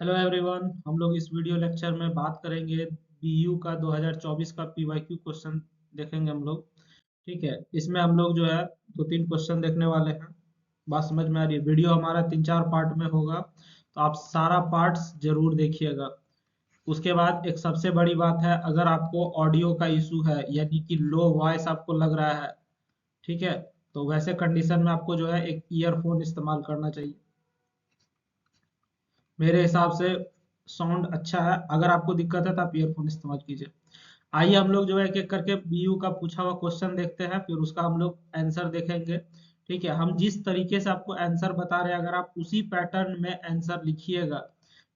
Hello everyone, हम लोग इस वीडियो लेक्चर में बात करेंगे बीयू का 2024 का पीवाईक्यू क्वेश्चन देखेंगे हम लोग। ठीक है, इसमें हम लोग जो है दो तीन क्वेश्चन देखने वाले हैं। बात समझ में आ रही है? वीडियो हमारा तीन चार पार्ट में होगा, तो आप सारा पार्ट्स जरूर देखिएगा। उसके बाद एक सबसे बड़ी बात है, अगर आपको ऑडियो का इशू है यानी कि लो वॉइस आपको लग रहा है, ठीक है, तो वैसे कंडीशन में आपको जो है एक ईयरफोन इस्तेमाल करना चाहिए। मेरे हिसाब से साउंड अच्छा है। अगर आपको दिक्कत है तो आप ईयरफोन इस्तेमाल कीजिए। आइए हम लोग जो है एक एक करके बीयू का पूछा हुआ क्वेश्चन देखते हैं, फिर उसका हम लोग आंसर देखेंगे। ठीक है, हम जिस तरीके से आपको आंसर बता रहे हैं, अगर आप उसी पैटर्न में आंसर लिखिएगा,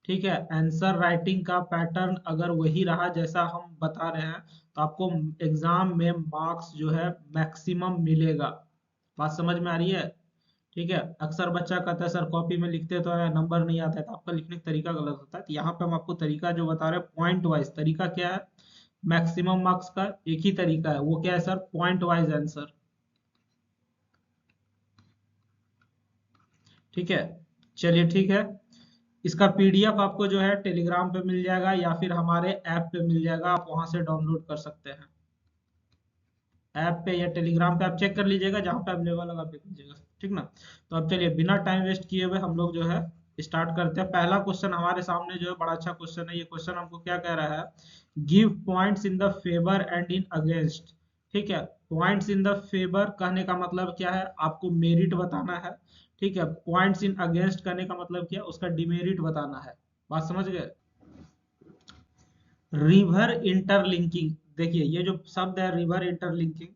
ठीक है, आंसर राइटिंग का पैटर्न अगर वही रहा जैसा हम बता रहे हैं, तो आपको एग्जाम में मार्क्स जो है मैक्सिमम मिलेगा। बात समझ में आ रही है? ठीक है, अक्सर बच्चा कहता है सर कॉपी में लिखते तो है नंबर नहीं आता है, तो आपका लिखने का तरीका गलत होता है। तो यहाँ पे हम आपको तरीका जो बता रहे हैं पॉइंट वाइज तरीका क्या है, मैक्सिमम मार्क्स का एक ही तरीका है, वो क्या है सर? Point wise answer. ठीक है, चलिए ठीक है। इसका पीडीएफ आपको जो है टेलीग्राम पे मिल जाएगा या फिर हमारे ऐप पे मिल जाएगा, आप वहां से डाउनलोड कर सकते हैं। ऐप पे या टेलीग्राम पे आप चेक कर लीजिएगा, जहाँ पे अवेलेबल होगा आप देख लीजिएगा। ठीक ना? तो अब चलिए बिना टाइम वेस्ट किए हुए हम लोग जो है स्टार्ट करते हैं। पहला क्वेश्चन हमारे सामने जो है बड़ा अच्छा क्वेश्चन है। ये क्वेश्चन हमको क्या कह रहा है? Give points in the favour and in against. ठीक है, पॉइंट्स इन द फेवर कहने का मतलब क्या है? आपको मेरिट बताना है। ठीक है, पॉइंट्स इन अगेंस्ट कहने का मतलब क्या है? उसका डिमेरिट बताना है। बात समझ गए? रिवर इंटरलिंकिंग, देखिए ये जो शब्द है रिवर इंटरलिंकिंग,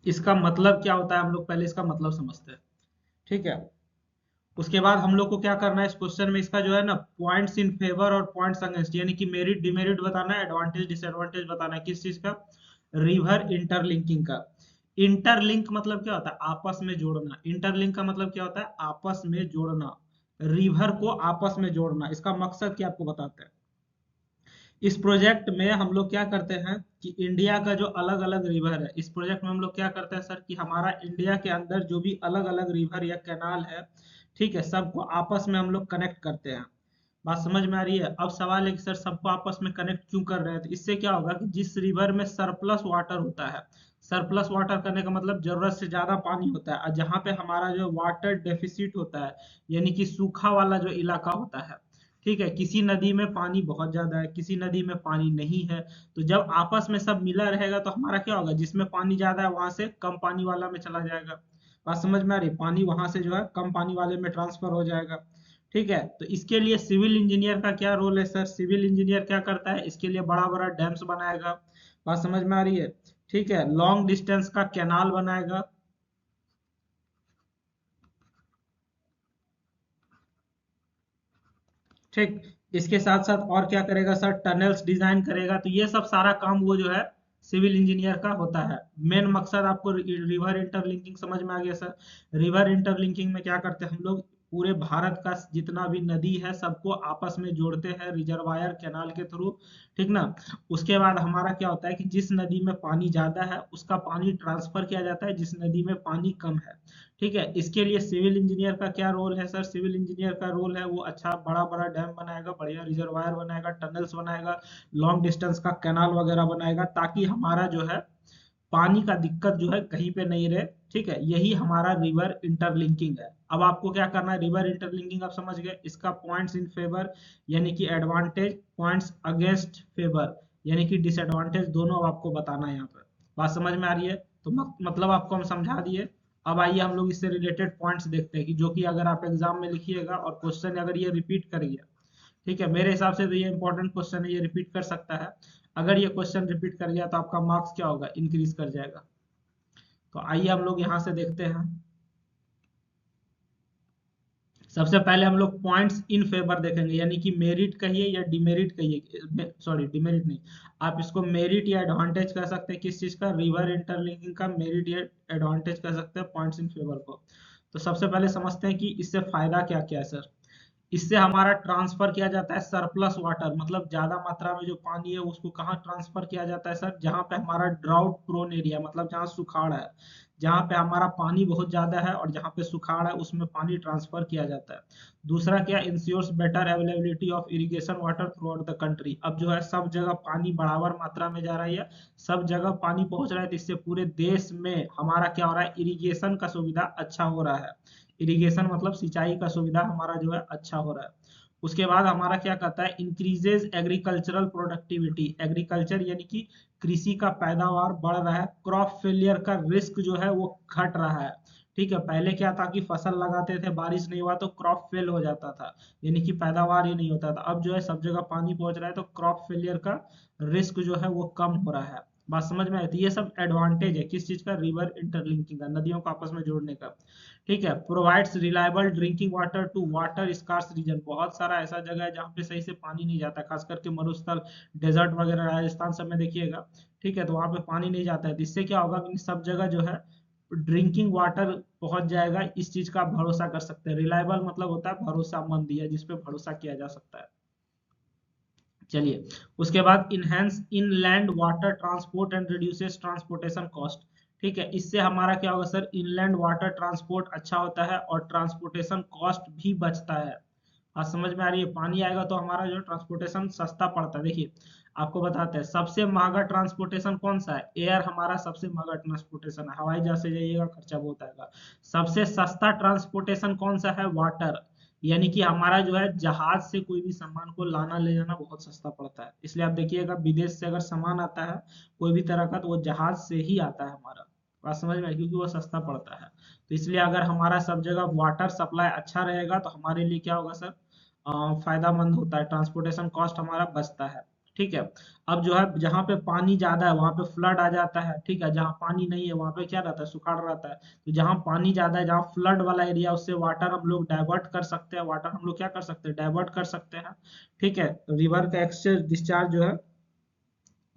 इसका मतलब क्या होता है हम लोग पहले इसका मतलब समझते हैं। ठीक है, उसके बाद हम लोग को क्या करना है इस क्वेश्चन में, इसका जो है ना पॉइंट्स इन फेवर और पॉइंट्स अगेंस्ट यानी कि मेरिट डिमेरिट बताना है, एडवांटेज डिसएडवांटेज बताना है। किस चीज का? रिवर इंटरलिंकिंग का। इंटरलिंक मतलब क्या होता है? आपस में जोड़ना। इंटरलिंक का मतलब क्या होता है? आपस में जोड़ना। रिवर को आपस में जोड़ना, इसका मकसद क्या आपको बताते हैं। इस प्रोजेक्ट में हम लोग क्या करते हैं कि इंडिया का जो अलग अलग रिवर है, इस प्रोजेक्ट में हम लोग क्या करते हैं सर कि हमारा इंडिया के अंदर जो भी अलग अलग रिवर या कैनाल है, ठीक है, सबको आपस में हम लोग कनेक्ट करते हैं। बात समझ में आ रही है? अब सवाल है कि सर सबको आपस में कनेक्ट क्यों कर रहे हैं? तो इससे क्या होगा कि जिस रिवर में सरप्लस वाटर होता है, सरप्लस वाटर करने का मतलब जरूरत से ज्यादा पानी होता है, और जहाँ पे हमारा जो वाटर डेफिसिट होता है यानी कि सूखा वाला जो इलाका होता है, ठीक है, किसी नदी में पानी बहुत ज्यादा है, किसी नदी में पानी नहीं है, तो जब आपस में सब मिला रहेगा तो हमारा क्या होगा? जिसमें पानी ज्यादा है वहां से कम पानी वाला में चला जाएगा। बात समझ में आ रही? पानी वहां से जो है कम पानी वाले में ट्रांसफर हो जाएगा। ठीक है, तो इसके लिए सिविल इंजीनियर का क्या रोल है सर? सिविल इंजीनियर क्या करता है? इसके लिए बड़ा बड़ा डैम्स बनाएगा। बात समझ में आ रही है? ठीक है, लॉन्ग डिस्टेंस का कैनाल बनाएगा। ठीक, इसके साथ साथ और क्या करेगा सर? टनल्स डिजाइन करेगा। तो ये सब सारा काम वो जो है सिविल इंजीनियर का होता है। मेन मकसद आपको रिवर इंटरलिंकिंग समझ में आ गया सर? रिवर इंटरलिंकिंग में क्या करते हैं हम लोग? पूरे भारत का जितना भी नदी है सबको आपस में जोड़ते हैं रिजर्वायर कैनाल के थ्रू। ठीक ना? उसके बाद हमारा क्या होता है कि जिस नदी में पानी ज्यादा है उसका पानी ट्रांसफर किया जाता है जिस नदी में पानी कम है। ठीक है, इसके लिए सिविल इंजीनियर का क्या रोल है सर? सिविल इंजीनियर का रोल है वो अच्छा बड़ा बड़ा डैम बनाएगा, बढ़िया रिजर्वायर बनाएगा, टनल्स बनाएगा, लॉन्ग डिस्टेंस का कैनाल वगैरह बनाएगा, ताकि हमारा जो है पानी का दिक्कत जो है कहीं पे नहीं रहे। ठीक है, यही हमारा रिवर इंटरलिंकिंग है। अब आपको क्या करना है? रिवर इंटरलिंकिंग आप समझ गए, इसका पॉइंट्स इन फेवर यानी कि एडवांटेज, पॉइंट्स अगेंस्ट फेवर यानी कि डिसएडवांटेज, दोनों अब आपको बताना है यहाँ पर। बात समझ में आ रही है? तो मतलब आपको हम समझा दिए। अब आइए हम लोग इससे रिलेटेड पॉइंट्स देखते हैं कि जो कि अगर आप एग्जाम में लिखिएगा और क्वेश्चन अगर ये रिपीट करिए, ठीक है, मेरे हिसाब से तो ये इंपॉर्टेंट क्वेश्चन है, ये रिपीट कर सकता है। अगर ये क्वेश्चन रिपीट कर गया तो आपका मार्क्स क्या होगा? इंक्रीज कर जाएगा। तो आइए हम लोग यहाँ से देखते हैं। सबसे पहले हम लोग पॉइंट्स इन फेवर देखेंगे, यानी कि मेरिट कहिए या डिमेरिट कहिए, सॉरी डिमेरिट नहीं, आप इसको मेरिट या एडवांटेज कह सकते हैं। किस चीज का? रिवर इंटरलिंकिंग का मेरिट या एडवांटेज कह सकते हैं पॉइंट्स इन फेवर को। तो सबसे पहले समझते हैं कि इससे फायदा क्या क्या है सर। इससे हमारा ट्रांसफर किया जाता है सरप्लस वाटर, मतलब ज्यादा मात्रा में जो पानी है उसको कहाँ ट्रांसफर किया जाता है सर, जहाँ पे हमारा ड्राउट प्रोन एरिया, मतलब जहाँ सुखाड़ है, जहाँ पे हमारा पानी बहुत ज्यादा है और जहाँ पे सुखाड़ है उसमें पानी ट्रांसफर किया जाता है। दूसरा क्या, ensures better availability of irrigation water throughout the country. अब जो है सब जगह पानी बराबर मात्रा में जा रही है, सब जगह पानी पहुंच रहा है, तो इससे पूरे देश में हमारा क्या हो रहा है, इरिगेशन का सुविधा अच्छा हो रहा है। इरिगेशन मतलब सिंचाई का सुविधा हमारा जो है अच्छा हो रहा है। उसके बाद हमारा क्या कहता है, इंक्रीजेज एग्रीकल्चरल प्रोडक्टिविटी, एग्रीकल्चर यानी कि कृषि का पैदावार बढ़ रहा है, क्रॉप फेलियर का रिस्क जो है वो घट रहा है। ठीक है, पहले क्या था कि फसल लगाते थे, बारिश नहीं हुआ तो क्रॉप फेल हो जाता था, यानी कि पैदावार ही नहीं होता था। अब जो है सब जगह पानी पहुंच रहा है तो क्रॉप फेलियर का रिस्क जो है वो कम हो रहा है। बात समझ में आई? तो ये सब एडवांटेज है किस चीज का, रिवर इंटरलिंकिंग का, नदियों को आपस में जोड़ने का। ठीक है, provides reliable drinking water to water scarce region, बहुत सारा ऐसा जगह है जहाँ पे सही से पानी नहीं जाता, खास करके मरुस्थल, डेजर्ट वगैरह राजस्थान सब में देखिएगा। ठीक है, तो वहाँ पे पानी नहीं जाता है, तो इससे क्या होगा कि सब जगह जो है ड्रिंकिंग वाटर पहुंच जाएगा। इस चीज का आप भरोसा कर सकते हैं, रिलायबल मतलब होता है भरोसामंद, या जिसपे भरोसा किया जा सकता है। चलिए, उसके बाद enhance inland water transport and reduces transportation cost. ठीक है, इससे हमारा क्या होगा सर, इनलैंड वाटर ट्रांसपोर्ट अच्छा होता है और ट्रांसपोर्टेशन कॉस्ट भी बचता है। आज समझ में आ रही है, पानी आएगा तो हमारा जो ट्रांसपोर्टेशन सस्ता पड़ता है। देखिए आपको बताते हैं, सबसे महंगा ट्रांसपोर्टेशन कौन सा है, एयर हमारा सबसे महंगा ट्रांसपोर्टेशन है, हवाई जहाज से जाइएगा खर्चा बहुत आएगा। सबसे सस्ता ट्रांसपोर्टेशन कौन सा है, वाटर, यानी कि हमारा जो है जहाज से कोई भी सामान को लाना ले जाना बहुत सस्ता पड़ता है। इसलिए आप देखिएगा विदेश से अगर सामान आता है कोई भी तरह का, तो वो जहाज से ही आता है हमारा। बात समझ में आई? क्योंकि वो सस्ता पड़ता है। तो इसलिए अगर हमारा सब जगह वाटर सप्लाई अच्छा रहेगा तो हमारे लिए क्या होगा सर, फायदामंद होता है, ट्रांसपोर्टेशन कॉस्ट हमारा बचता है। ठीक है, अब जो है जहाँ पे पानी ज्यादा है वहां पे फ्लड आ जाता है। ठीक है, जहाँ पानी नहीं है वहां पे क्या रहता है, सुखाड़ रहता है। तो जहाँ पानी ज्यादा है, जहाँ फ्लड वाला एरिया, उससे वाटर हम लोग डाइवर्ट कर सकते हैं, वाटर हम लोग क्या कर सकते हैं, डाइवर्ट कर सकते हैं। ठीक है, रिवर का एक्सेस डिस्चार्ज जो है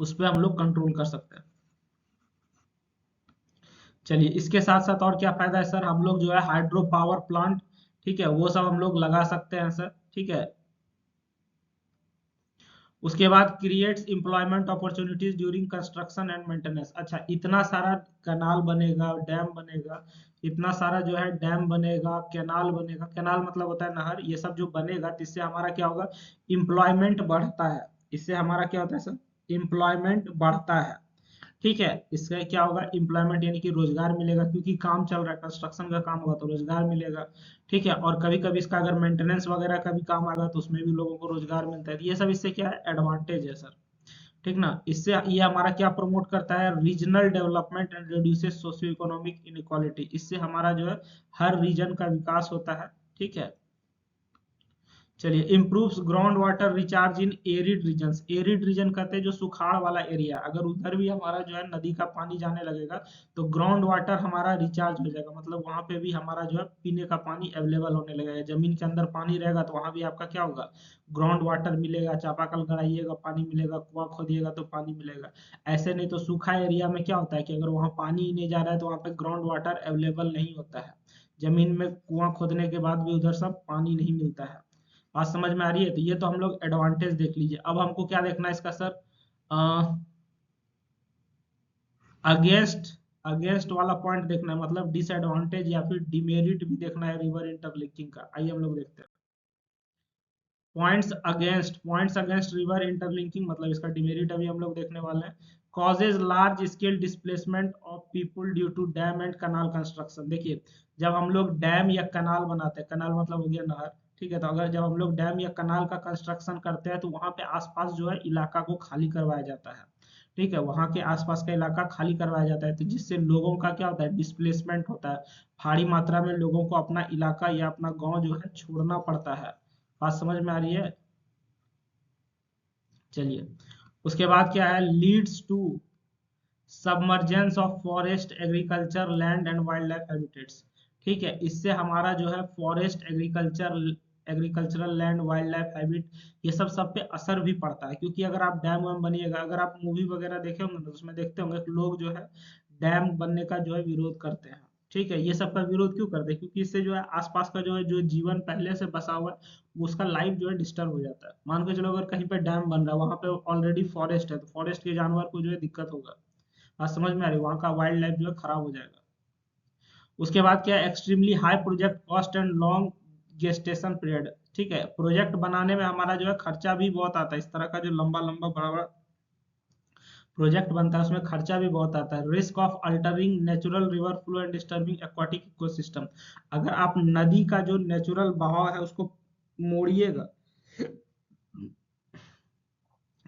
उस पर हम लोग कंट्रोल कर सकते हैं। चलिए, इसके साथ साथ और क्या फायदा है सर, हम लोग जो है हाइड्रो पावर प्लांट, ठीक है, वो सब हम लोग लगा सकते हैं सर। ठीक है, उसके बाद creates employment opportunities during construction and maintenance. अच्छा, इतना सारा कैनाल बनेगा, डैम बनेगा, इतना सारा जो है डैम बनेगा, कैनाल बनेगा, कैनाल मतलब होता है नहर, ये सब जो बनेगा तो इससे हमारा क्या होगा, एम्प्लॉयमेंट बढ़ता है। इससे हमारा क्या होता है सर, एम्प्लॉयमेंट बढ़ता है। ठीक है, इससे क्या होगा, एम्प्लॉयमेंट यानी कि रोजगार मिलेगा, क्योंकि काम चल रहा है, कंस्ट्रक्शन का काम होगा तो रोजगार मिलेगा। ठीक है, और कभी कभी इसका अगर मेंटेनेंस वगैरह का भी काम आएगा तो उसमें भी लोगों को रोजगार मिलता है। तो ये सब इससे क्या है, एडवांटेज है सर। ठीक ना, इससे ये हमारा क्या प्रमोट करता है, regional development and reduces socio economic inequality. इससे हमारा जो है हर रीजन का विकास होता है। ठीक है, चलिए, improves ground water recharge in arid regions. Arid region कहते हैं जो सुखाड़ वाला एरिया, अगर उधर भी हमारा जो है नदी का पानी जाने लगेगा तो ग्राउंड वाटर हमारा रिचार्ज हो जाएगा, मतलब वहां पे भी हमारा जो है पीने का पानी अवेलेबल होने लगेगा। जमीन के अंदर पानी रहेगा तो वहां भी आपका क्या होगा, ग्राउंड वाटर मिलेगा, चापाकल गड़ाइएगा पानी मिलेगा, कुआं खोदिएगा तो पानी मिलेगा। ऐसे नहीं तो सूखा एरिया में क्या होता है कि अगर वहाँ पानी ही नहीं जा रहा है तो वहाँ पे ग्राउंड वाटर अवेलेबल नहीं होता है, जमीन में कुआं खोदने के बाद भी उधर सब पानी नहीं मिलता है। बात समझ में आ रही है? तो ये तो हम लोग एडवांटेज देख लीजिए। अब हमको क्या देखना है इसका सर, अगेंस्ट अगेंस्ट वाला पॉइंट देखना है, मतलब डिसएडवांटेज या फिर डिमेरिट भी देखना है रिवर इंटरलिंकिंग का। आइए हम लोग देखते हैं पॉइंट्स अगेंस्ट रिवर इंटरलिंकिंग, मतलब इसका डिमेरिट अभी हम लोग देखने वाले हैं। Causes large scale displacement of people due to dam and canal construction. देखिए, जब हम लोग डैम या कनाल बनाते हैं, कनाल मतलब हो गया नहर, ठीक है, तो अगर जब हम लोग डैम या कनाल का कंस्ट्रक्शन करते हैं तो वहां पे आसपास जो है इलाका को खाली करवाया जाता है। ठीक है, वहां के आसपास का इलाका खाली करवाया जाता है, तो जिससे लोगों का क्या होता है, डिस्प्लेसमेंट होता है। भारी मात्रा में लोगों को अपना इलाका या अपना गांव जो है छोड़ना पड़ता है। बात समझ में आ रही है? चलिए, उसके बाद क्या है, leads to submergence of forest agriculture land and wildlife habitats. ठीक है, इससे हमारा जो है forest agricultural land wildlife habit, ये सब पे असर भी पड़ता है। क्योंकि अगर आप डैम वैम बनिएगा, अगर आप मूवी वगैरह देखे होंगे ना तो उसमें देखते होंगे कि लोग जो है डैम बनने का जो है विरोध करते हैं। ठीक है, ये सब का विरोध क्यों करते हैं? क्योंकि इससे जो है आसपास का जो है जो जीवन पहले से बसा हुआ है उसका लाइफ जो है डिस्टर्ब हो जाता है। मान के चलो अगर कहीं पे डैम बन रहा है, वहां पे ऑलरेडी फॉरेस्ट है, तो फॉरेस्ट के जानवर को जो है दिक्कत होगा। बात समझ में आ रही है? वहाँ का वाइल्ड लाइफ जो है खराब हो जाएगा। उसके बाद क्या है, extremely high project cost and long gestation period. ठीक है, प्रोजेक्ट बनाने में हमारा जो है खर्चा भी बहुत आता है। इस तरह का जो लंबा लंबा बड़ा बड़ा प्रोजेक्ट बनता है उसमें खर्चा भी बहुत आता है। Risk of altering natural river flow and disturbing aquatic ecosystem. अगर आप नदी का जो नेचुरल बहाव है उसको मोड़िएगा,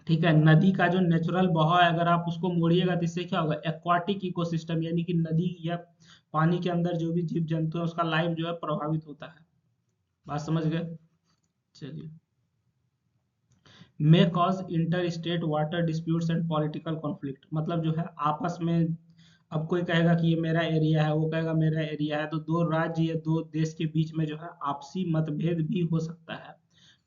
ठीक है, नदी का जो नेचुरल बहाव है अगर आप उसको मोड़िएगा तो इससे क्या होगा, एक्वाटिक इकोसिस्टम यानी कि नदी या पानी के अंदर जो भी जीव जंतु है उसका लाइफ जो है प्रभावित होता है। बात समझ गए? चलिए, may cause inter state water disputes and political conflict. मतलब जो है आपस में, अब कोई कहेगा कि ये मेरा एरिया है, वो कहेगा मेरा एरिया है, तो दो राज्य या दो देश के बीच में जो है आपसी मतभेद भी हो सकता है।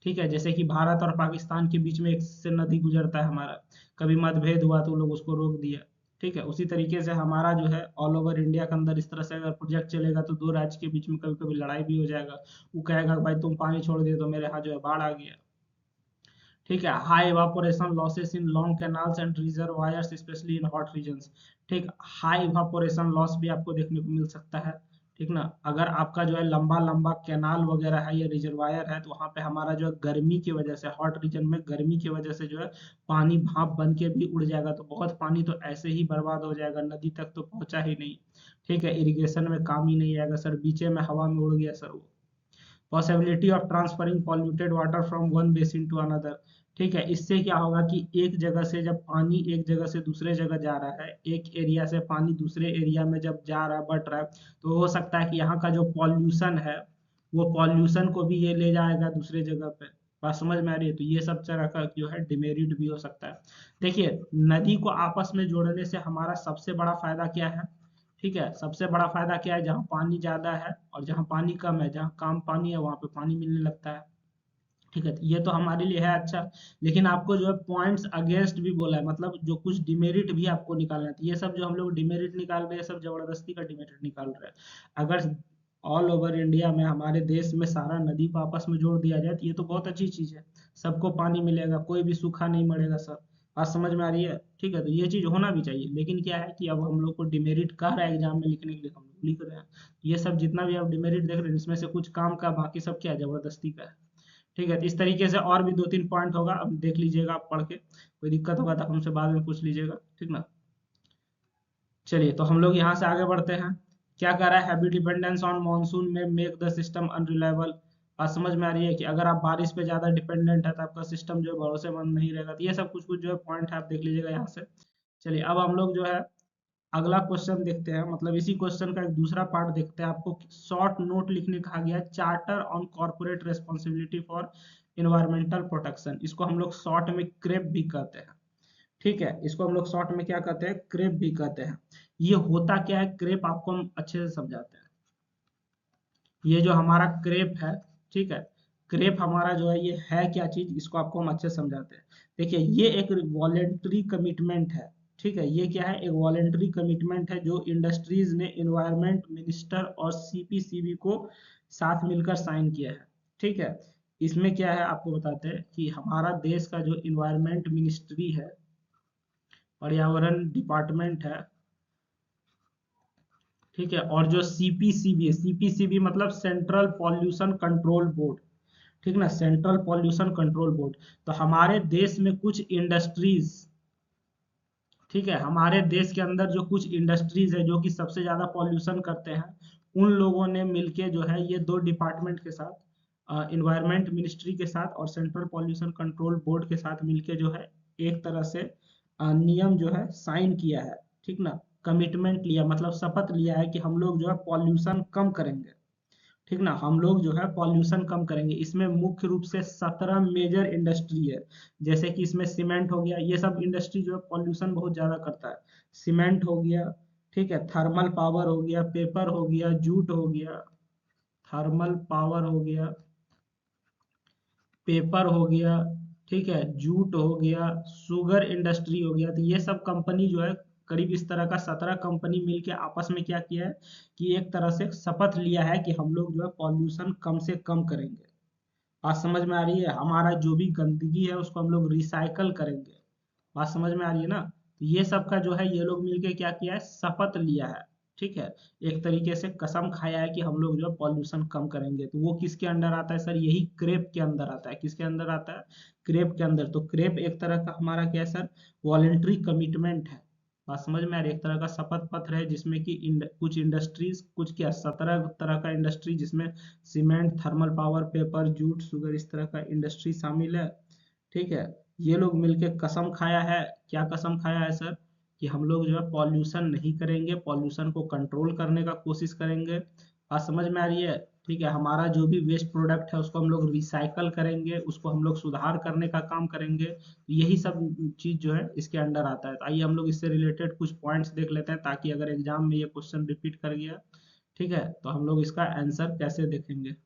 ठीक है, जैसे कि भारत और पाकिस्तान के बीच में एक से नदी गुजरता है हमारा, कभी मतभेद हुआ तो लोग उसको रोक दिया। ठीक है, उसी तरीके से हमारा जो है ऑल ओवर इंडिया के अंदर इस तरह से अगर प्रोजेक्ट चलेगा तो दो राज्य के बीच में कभी कभी लड़ाई भी हो जाएगा। वो कहेगा भाई तुम पानी छोड़ दिए तो मेरे यहाँ जो है बाढ़ आ गया। ठीक है, high evaporation losses in long canals and reservoirs specially in hot regions. ठीक, हाई इवापोरेशन लॉस भी आपको देखने को मिल सकता है। ठीक ना, अगर आपका जो है लंबा लंबा कैनाल वगैरह है या रिजर्वायर है तो वहां पे हमारा जो है गर्मी की वजह से, हॉट रीजन में गर्मी की वजह से जो है पानी भाप बन के भी उड़ जाएगा, तो बहुत पानी तो ऐसे ही बर्बाद हो जाएगा, नदी तक तो पहुंचा ही नहीं। ठीक है, इरिगेशन में काम ही नहीं आएगा सर, बीचे में हवा में उड़ गया सर वो। Possibility of transferring polluted water from one basin to another. ठीक है, इससे क्या होगा कि एक जगह से जब पानी एक जगह से दूसरे जगह जा रहा है, एक एरिया से पानी दूसरे एरिया में जब जा रहा है, बढ़ रहा है, तो हो सकता है कि यहाँ का जो पॉल्यूशन है वो पॉल्यूशन को भी ये ले जाएगा दूसरे जगह पे। बात समझ में आ रही है? तो ये सब तरह का जो है डिमेरिट भी हो सकता है। देखिए, नदी को आपस में जोड़ने से हमारा सबसे बड़ा फायदा क्या है? ठीक है, सबसे बड़ा फायदा क्या है, जहाँ पानी ज्यादा है और जहाँ पानी कम है, जहाँ कम पानी है वहां पे पानी मिलने लगता है। ठीक है, तो ये तो हमारे लिए है अच्छा। लेकिन आपको जो है पॉइंट्स अगेंस्ट भी बोला है, मतलब जो कुछ डिमेरिट भी आपको निकालना है। तो ये सब जो हम लोग डिमेरिट निकाल रहे हैं सब जबरदस्ती का डिमेरिट निकाल रहे हैं। अगर ऑल ओवर इंडिया में हमारे देश में सारा नदी को आपस में जोड़ दिया जाए तो ये तो बहुत अच्छी चीज है। सबको पानी मिलेगा, कोई भी सूखा नहीं मरेगा सर। बात समझ में आ रही है? ठीक है, तो ये चीज होना भी चाहिए। लेकिन क्या है कि अब हम लोग को डिमेरिट कह रहा है एग्जाम में लिखने के लिए, हम लोग लिख रहे हैं। ये सब जितना भी आप डिमेरिट देख रहे हैं इसमें से कुछ काम का, बाकी सब क्या है, जबरदस्ती का है। ठीक है, तो इस तरीके से और भी दो तीन पॉइंट होगा, अब देख लीजिएगा आप पढ़ के, कोई दिक्कत होगा तो हमसे बाद में पूछ लीजिएगा। ठीक ना? चलिए, तो हम लोग यहाँ से आगे बढ़ते हैं। क्या कह रहा है, हैवी डिपेंडेंस ऑन मानसून में मेक द सिस्टम अनरिलायबल। बात समझ में आ रही है कि अगर आप बारिश पे ज्यादा डिपेंडेंट है तो आपका सिस्टम जो है भरोसेमंद नहीं रहेगा। तो ये सब कुछ कुछ जो है पॉइंट है, आप देख लीजिएगा यहाँ से। चलिए, अब हम लोग जो है अगला क्वेश्चन देखते हैं, मतलब इसी क्वेश्चन का एक दूसरा पार्ट देखते हैं। आपको शॉर्ट नोट लिखने कहा गया है, charter on corporate responsibility for environmental protection. इसको हम लोग शॉर्ट में क्रेप भी कहते हैं। ठीक है, इसको हम लोग शॉर्ट में क्या कहते हैं, क्रेप भी कहते हैं। ये होता क्या है क्रेप, आपको हम अच्छे से समझाते हैं। ये जो हमारा क्रेप है, ठीक है, क्रेप हमारा जो है ये है क्या चीज, इसको आपको हम अच्छे से समझाते हैं। देखिए, ये एक वॉलेंट्री कमिटमेंट है। ठीक है, ये क्या है, एक वॉलेंट्री कमिटमेंट है जो इंडस्ट्रीज ने इन्वायरमेंट मिनिस्टर और सीपीसीबी को साथ मिलकर साइन किया है। ठीक है, इसमें क्या है आपको बताते हैं कि हमारा देश का जो इन्वायरमेंट मिनिस्ट्री है, पर्यावरण डिपार्टमेंट है, ठीक है, और जो सीपीसीबी है, सीपीसीबी मतलब सेंट्रल पॉल्यूशन कंट्रोल बोर्ड। ठीक ना, सेंट्रल पॉल्यूशन कंट्रोल बोर्ड। तो हमारे देश में कुछ इंडस्ट्रीज, ठीक है, हमारे देश के अंदर जो कुछ इंडस्ट्रीज है जो कि सबसे ज्यादा पॉल्यूशन करते हैं, उन लोगों ने मिलके जो है ये दो डिपार्टमेंट के साथ, इन्वायरमेंट मिनिस्ट्री के साथ और सेंट्रल पॉल्यूशन कंट्रोल बोर्ड के साथ मिलके जो है एक तरह से नियम जो है साइन किया है। ठीक ना, कमिटमेंट लिया, मतलब शपथ लिया है कि हम लोग जो है पॉल्यूशन कम करेंगे। ठीक ना, हम लोग जो है पॉल्यूशन कम करेंगे। इसमें मुख्य रूप से 17 मेजर इंडस्ट्री है। जैसे कि इसमें सीमेंट हो गया, ये सब इंडस्ट्री जो है पॉल्यूशन बहुत ज्यादा करता है। सीमेंट हो गया, ठीक है, थर्मल पावर हो गया, पेपर हो गया, जूट हो गया, थर्मल पावर हो गया, पेपर हो गया, ठीक है, जूट हो गया, शुगर इंडस्ट्री हो गया। तो ये सब कंपनी जो है करीब इस तरह का 17 कंपनी मिलके आपस में क्या किया है कि एक तरह से शपथ लिया है कि हम लोग जो है पॉल्यूशन कम से कम करेंगे। बात समझ में आ रही है? हमारा जो भी गंदगी है उसको हम लोग रिसाइकल करेंगे। बात समझ में आ रही है ना? तो ये सब का जो है ये लोग मिलके क्या किया है, शपथ लिया है। ठीक है, एक तरीके से कसम खाया है कि हम लोग जो है पॉल्यूशन कम करेंगे। तो वो किसके अंडर आता है सर? यही क्रेप के अंदर आता है। किसके अंदर आता है? क्रेप के अंदर। तो क्रेप एक तरह का हमारा क्या है सर? वॉलेंट्री कमिटमेंट है। बात समझ में आ रही है? एक तरह का शपथ पत्र है जिसमें कि कुछ इंडस्ट्रीज, कुछ क्या 17 तरह का इंडस्ट्री, जिसमें cement, thermal power, paper, jute, sugar, इस तरह का इंडस्ट्री शामिल है। ठीक है, ये लोग मिलके कसम खाया है। क्या कसम खाया है सर? कि हम लोग जो है पॉल्यूशन नहीं करेंगे, पॉल्यूशन को कंट्रोल करने का कोशिश करेंगे। बात समझ में आ रही है? ठीक है, हमारा जो भी वेस्ट प्रोडक्ट है उसको हम लोग रिसाइकल करेंगे, उसको हम लोग सुधार करने का काम करेंगे। तो यही सब चीज जो है इसके अंडर आता है। तो आइए हम लोग इससे रिलेटेड कुछ पॉइंट्स देख लेते हैं, ताकि अगर एग्जाम में ये क्वेश्चन रिपीट कर गया, ठीक है, तो हम लोग इसका आंसर कैसे देखेंगे।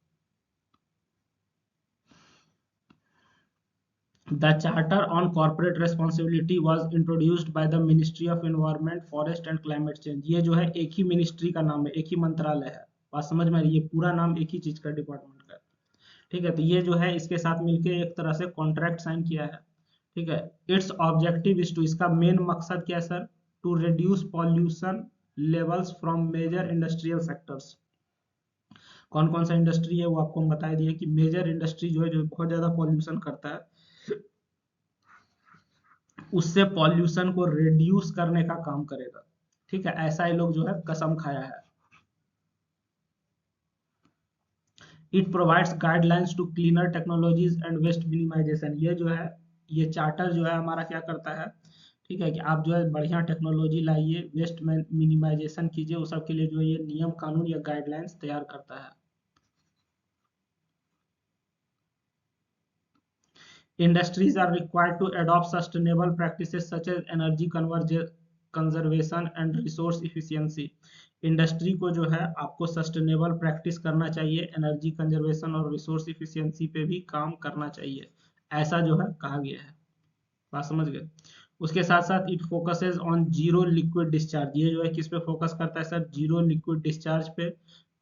The Charter on Corporate Responsibility was introduced by the Ministry of Environment, Forest and Climate Change। ये जो है एक ही मिनिस्ट्री का नाम है, एक ही मंत्रालय है। बात समझ में आ रही है? ये पूरा नाम एक ही चीज का डिपार्टमेंट का है। ठीक है, तो ये जो है इसके साथ मिलके एक तरह से कॉन्ट्रैक्ट साइन किया है। ठीक है, इट्स ऑब्जेक्टिव इज टू, इसका मेन मकसद क्या है sir? To reduce pollution levels from major industrial sectors. कौन कौन सा इंडस्ट्री है वो आपको हम बता दिए कि मेजर इंडस्ट्री जो है, जो बहुत ज्यादा पॉल्यूशन करता है, उससे पॉल्यूशन को रिड्यूस करने का काम करेगा। ठीक है, ऐसा ये लोग जो है कसम खाया है। It provides guidelines to cleaner technologies and waste minimisation. ये जो है, ये चार्टर जो है हमारा क्या करता है, ठीक है, कि आप जो है बढ़िया टेक्नोलॉजी लाइए, वेस्ट मिनिमाइजेशन कीजिए, उस सब के लिए जो है ये नियम कानून या गाइडलाइंस तैयार करता है। Industries are required to adopt sustainable practices such as energy conservation and resource efficiency। Industry को जो है आपको सस्टेनेबल प्रैक्टिस करना चाहिए, एनर्जी कंजर्वेशन और रिसोर्स इफिशियंसी पे भी काम करना चाहिए, ऐसा जो है कहा गया है। बात समझ गए? उसके साथ साथ it focuses on zero liquid discharge. ये जो है किस पे फोकस करता है सर? जीरो लिक्विड डिस्चार्ज पे,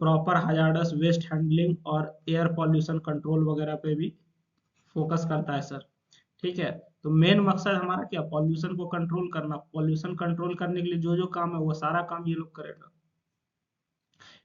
प्रॉपर हजार्डस वेस्ट हैंडलिंग और एयर पॉल्यूशन कंट्रोल वगैरह पे भी फोकस करता है सर। ठीक है, तो मेन मकसद हमारा क्या? पॉल्यूशन को कंट्रोल करना। पॉल्यूशन कंट्रोल करने के लिए जो जो काम है वो सारा काम ये लोग करेगा।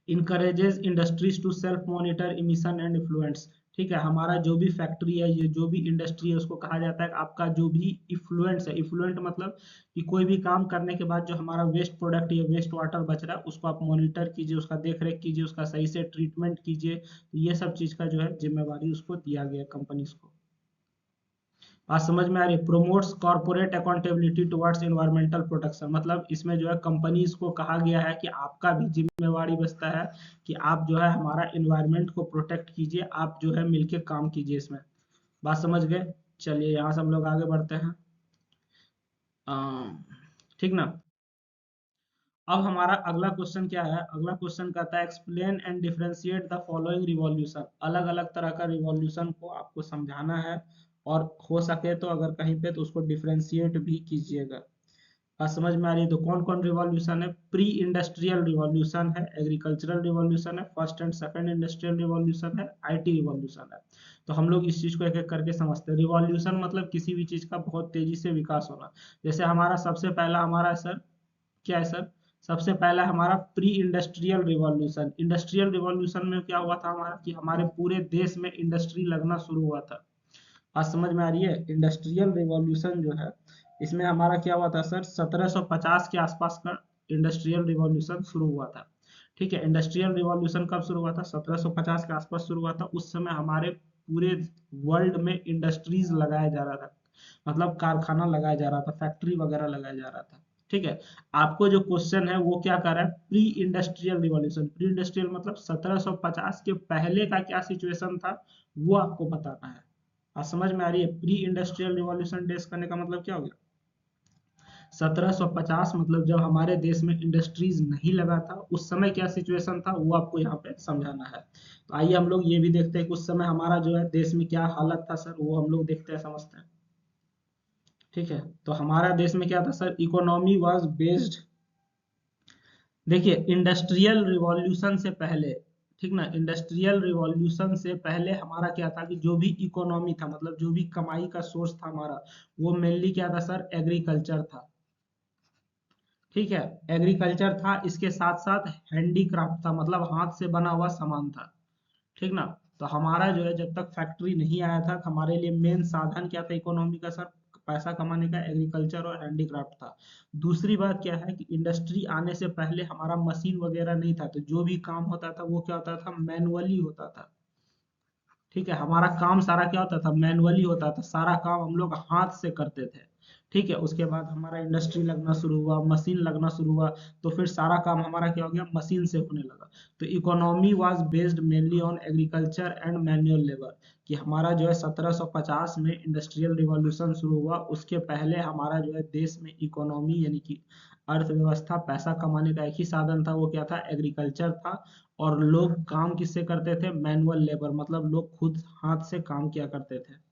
Encourages industries to self monitor emission and effluence. ठीक है, हमारा जो भी फैक्ट्री है, ये जो भी इंडस्ट्री है, उसको कहा जाता है कि आपका जो भी इफ्लुएंस है, इफ्लुएंट मतलब कि कोई भी काम करने के बाद जो हमारा वेस्ट प्रोडक्ट या वेस्ट वाटर बच रहा है उसको आप मॉनिटर कीजिए, उसका देख रेख कीजिए, उसका सही से ट्रीटमेंट कीजिए। तो ये सब चीज का जो है जिम्मेवारी उसको दिया गया कंपनीज को। बात समझ में आ रही है? Promotes corporate accountability towards environmental protection. मतलब इसमें जो है कंपनीज को कहा गया है कि आपका भी जिम्मेवारी बचता है कि आप जो है हमारा एनवायरमेंट को प्रोटेक्ट कीजिए, आप जो है मिलके काम कीजिए इसमें। बात समझ गए? चलिए यहाँ से हम लोग आगे बढ़ते हैं। ठीक ना? अब हमारा अगला क्वेश्चन क्या है? अगला क्वेश्चन कहता है explain and differentiate the following revolution. अलग अलग तरह का रिवॉल्यूशन को आपको समझाना है, और हो सके तो अगर कहीं पे तो उसको डिफरेंशिएट भी कीजिएगा। बात समझ में आ रही है? तो कौन कौन रिवॉल्यूशन है? प्री इंडस्ट्रियल रिवॉल्यूशन है, एग्रीकल्चरल रिवॉल्यूशन है, first and second industrial revolution है, आईटी रिवॉल्यूशन है। तो हम लोग इस चीज को एक एक करके समझते हैं। रिवॉल्यूशन मतलब किसी भी चीज का बहुत तेजी से विकास होना। जैसे हमारा सबसे पहला हमारा सर क्या है सर? सबसे पहला हमारा pre industrial revolution. Industrial revolution में क्या हुआ था हमारा कि हमारे पूरे देश में इंडस्ट्री लगना शुरू हुआ था। आज समझ में आ रही है? इंडस्ट्रियल रिवॉल्यूशन जो है इसमें हमारा क्या हुआ था सर? 1750 के आसपास का इंडस्ट्रियल रिवॉल्यूशन शुरू हुआ था। ठीक है, इंडस्ट्रियल रिवॉल्यूशन कब शुरू हुआ था? 1750 के आसपास शुरू हुआ था। उस समय हमारे पूरे वर्ल्ड में इंडस्ट्रीज लगाया जा रहा था, मतलब कारखाना लगाया जा रहा था, फैक्ट्री वगैरह लगाया जा रहा था। ठीक है, आपको जो क्वेश्चन है वो क्या कर रहा है? Pre industrial revolution. Pre industrial मतलब 1750 के पहले का क्या सिचुएशन था वो आपको बताना है। आज समझ में आ रही है? प्री इंडस्ट्रियल रिवॉल्यूशन डेस करने का मतलब क्या हो गया? 1750 मतलब जब हमारे देश में इंडस्ट्रीज नहीं लगा था, उस समय क्या सिचुएशन था वो आपको यहाँ पे समझाना है। तो आइए हम लोग ये भी देखते हैं कि उस समय हमारा जो है देश में क्या हालत था सर, वो हम लोग देखते हैं, समझते हैं। ठीक है, तो हमारा देश में क्या था सर, इकोनॉमी वाज बेस्ड, देखिए इंडस्ट्रियल रिवॉल्यूशन से पहले, ठीक ना, इंडस्ट्रियल रिवॉल्यूशन से पहले हमारा क्या था कि जो भी इकोनॉमी था, मतलब जो भी कमाई का सोर्स था हमारा, वो मेनली क्या था सर, एग्रीकल्चर था। ठीक है, एग्रीकल्चर था, इसके साथ साथ हैंडीक्राफ्ट था, मतलब हाथ से बना हुआ सामान था। ठीक ना, तो हमारा जो है जब तक फैक्ट्री नहीं आया था, हमारे लिए मेन साधन क्या था इकोनॉमी का सर, पैसा कमाने का, एग्रीकल्चर और हैंडीक्राफ्ट था। दूसरी बात क्या है कि इंडस्ट्री आने से पहले हमारा मशीन वगैरह नहीं था, तो जो भी काम होता था वो क्या होता था, मैनुअली होता था। ठीक है, हमारा काम सारा क्या होता था, मैनुअली होता था, सारा काम हम लोग हाथ से करते थे। ठीक है, उसके बाद हमारा इंडस्ट्री लगना शुरू हुआ, मशीन लगना शुरू हुआ, तो फिर सारा काम हमारा क्या हो गया, मशीन से होने लगा। तो economy was based mainly on agriculture and manual labour, कि हमारा जो है 1750 में इंडस्ट्रियल रिवॉल्यूशन शुरू हुआ, उसके पहले हमारा जो है देश में इकोनॉमी यानी कि अर्थव्यवस्था, पैसा कमाने का एक ही साधन था, वो क्या था, एग्रीकल्चर था। और लोग काम किससे करते थे, मैनुअल लेबर, मतलब लोग खुद हाथ से काम किया करते थे।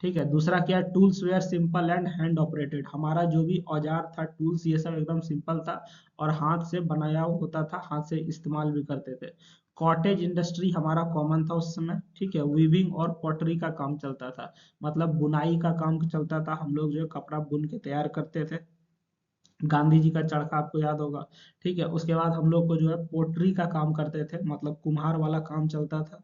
ठीक है, दूसरा क्या, tools were simple and hand operated, हमारा जो भी औजार था, टूल्स, ये सब एकदम सिंपल था और हाथ से बनाया होता था, हाथ से इस्तेमाल भी करते थे। कॉटेज इंडस्ट्री हमारा कॉमन था उस समय। ठीक है, वीविंग और पॉटरी का काम चलता था, मतलब बुनाई का काम चलता था, हम लोग जो है कपड़ा बुन के तैयार करते थे। गांधी जी का चरखा आपको याद होगा। ठीक है, उसके बाद हम लोग को जो है पोट्री का काम करते थे, मतलब कुम्हार वाला काम चलता था।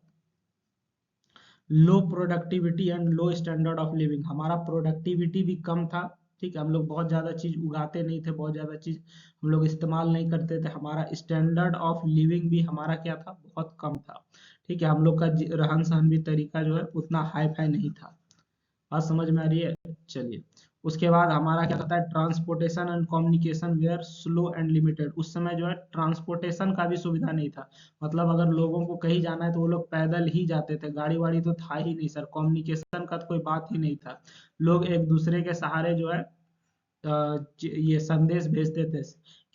लो productivity and low standard of living, हमारा प्रोडक्टिविटी भी कम था। ठीक है, हम लोग बहुत ज़्यादा चीज़ उगाते नहीं थे, बहुत ज़्यादा चीज़ हम लोग इस्तेमाल नहीं करते थे, हमारा स्टैंडर्ड ऑफ लिविंग भी हमारा क्या था, बहुत कम था। ठीक है, हम लोग का रहन सहन भी तरीका जो है उतना हाई फाई नहीं था। बात समझ में आ रही है, चलिए। उसके बाद हमारा क्या होता है, transportation and communication were slow and limited, उस समय जो है ट्रांसपोर्टेशन का भी सुविधा नहीं था, मतलब अगर लोगों को कहीं जाना है तो वो लोग पैदल ही जाते थे, गाड़ी वाड़ी तो था ही नहीं सर, कम्युनिकेशन का तो कोई बात ही नहीं था। लोग एक दूसरे के सहारे जो है ये संदेश भेजते थे,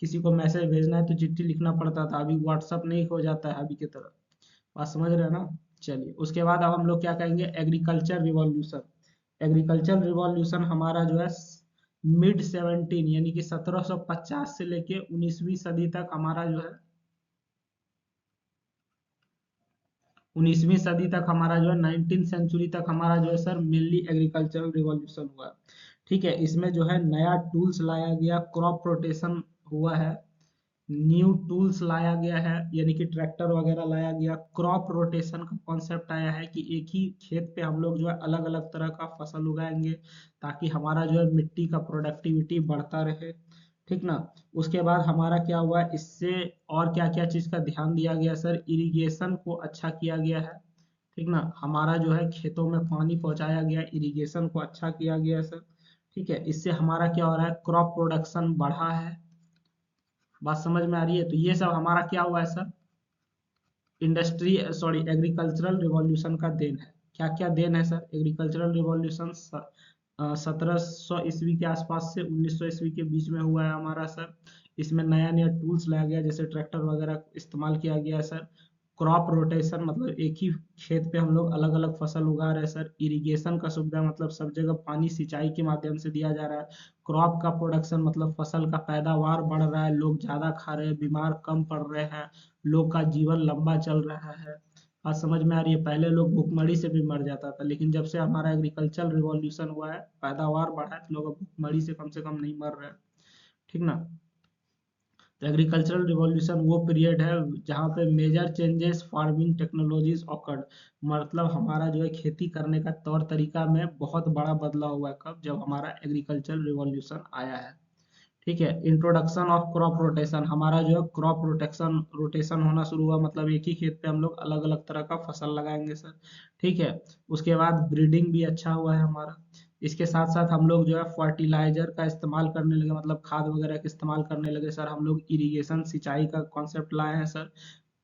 किसी को मैसेज भेजना है तो चिट्ठी लिखना पड़ता था, अभी व्हाट्सअप नहीं हो जाता है अभी की तरह। बात समझ रहे हैं ना, चलिए। उसके बाद अब हम लोग क्या कहेंगे, एग्रीकल्चर रिवॉल्यूशन। एग्रीकल्चर रिवॉल्यूशन हमारा जो है मिड 17 यानी कि 1750 से लेके 19वीं सदी तक हमारा जो है, 19वीं सदी तक हमारा जो है, 19 सेंचुरी तक हमारा जो है सर, मेनली एग्रीकल्चरल रिवॉल्यूशन हुआ। ठीक है, इसमें जो है नया टूल्स लाया गया, क्रॉप रोटेशन हुआ है, न्यू टूल्स लाया गया है, यानी कि ट्रैक्टर वगैरह लाया गया, क्रॉप रोटेशन का कॉन्सेप्ट आया है कि एक ही खेत पे हम लोग जो है अलग अलग तरह का फसल उगाएंगे, ताकि हमारा जो है मिट्टी का प्रोडक्टिविटी बढ़ता रहे। ठीक ना, उसके बाद हमारा क्या हुआ इससे, और क्या क्या चीज़ का ध्यान दिया गया सर, इरिगेशन को अच्छा किया गया है। ठीक ना, हमारा जो है खेतों में पानी पहुंचाया गया, इरिगेशन को अच्छा किया गया सर। ठीक है, इससे हमारा क्या हो रहा है, क्रॉप प्रोडक्शन बढ़ा है। बात समझ में आ रही है, तो ये सब हमारा क्या हुआ है sir, industry sorry agricultural revolution का देन है। क्या क्या देन है सर, एग्रीकल्चरल रिवॉल्यूशन 1700 ईस्वी के आसपास से 1900 ईस्वी के बीच में हुआ है हमारा सर। इसमें नया नया टूल्स लाया गया, जैसे ट्रैक्टर वगैरह इस्तेमाल किया गया है सर। क्रॉप रोटेशन, मतलब एक ही खेत पे हम लोग अलग अलग फसल उगा रहे हैं सर। इरिगेशन का सुविधा, मतलब सब जगह पानी सिंचाई के माध्यम से दिया जा रहा है। क्रॉप का प्रोडक्शन, मतलब फसल का पैदावार बढ़ रहा है, लोग ज्यादा खा रहे हैं, बीमार कम पड़ रहे हैं, लोग का जीवन लंबा चल रहा है। बात समझ में आ रही है, पहले लोग भूखमरी से भी मर जाता था, लेकिन जब से हमारा एग्रीकल्चर रिवॉल्यूशन हुआ है, पैदावार बढ़ा है, तो लोग अब भूखमरी से कम नहीं मर रहे हैं। ठीक ना, तो एग्रीकल्चरल रिवॉल्यूशन वो पीरियड है जहाँ पे major changes farming technologies occurred, मतलब हमारा जो है खेती करने का तौर तरीका में बहुत बड़ा बदलाव हुआ है, कब, जब हमारा एग्रीकल्चरल रिवॉल्यूशन आया है। ठीक है, इंट्रोडक्शन ऑफ क्रॉप रोटेशन, हमारा जो है क्रॉप रोटेशन रोटेशन होना शुरू हुआ, मतलब एक ही खेत पे हम लोग अलग अलग तरह का फसल लगाएंगे सर। ठीक है, उसके बाद ब्रीडिंग भी अच्छा हुआ है हमारा। इसके साथ साथ हम लोग जो है फर्टिलाइजर का इस्तेमाल करने लगे, मतलब खाद वगैरह का इस्तेमाल करने लगे सर। हम लोग इरिगेशन सिंचाई का कॉन्सेप्ट लाए हैं सर।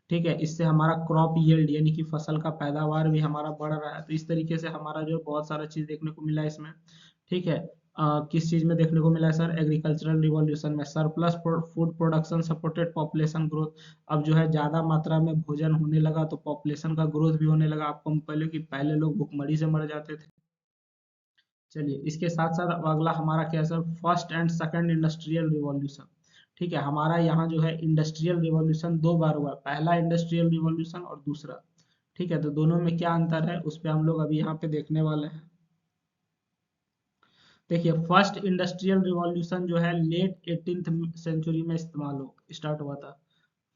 ठीक है, इससे हमारा क्रॉप यील्ड यानी कि फसल का पैदावार भी हमारा बढ़ रहा है। तो इस तरीके से हमारा जो है बहुत सारा चीज देखने को मिला है इसमें। ठीक है, किस चीज में देखने को मिला है सर, एग्रीकल्चरल रिवॉल्यूशन में surplus food production supported population growth. अब जो है ज्यादा मात्रा में भोजन होने लगा, तो पॉपुलेशन का ग्रोथ भी होने लगा। आपको पहले कि पहले लोग भुखमरी से मर जाते थे। चलिए इसके साथ साथ अब अगला हमारा क्या है sir, first and second industrial revolution. ठीक है, हमारा यहाँ जो है इंडस्ट्रियल रिवॉल्यूशन दो बार हुआ, पहला इंडस्ट्रियल रिवॉल्यूशन और दूसरा। ठीक है, तो दोनों में क्या अंतर है उस पर हम लोग अभी यहाँ पे देखने वाले हैं। देखिए फर्स्ट इंडस्ट्रियल रिवॉल्यूशन जो है लेट 18th सेंचुरी में इस्तेमाल हो स्टार्ट हुआ था।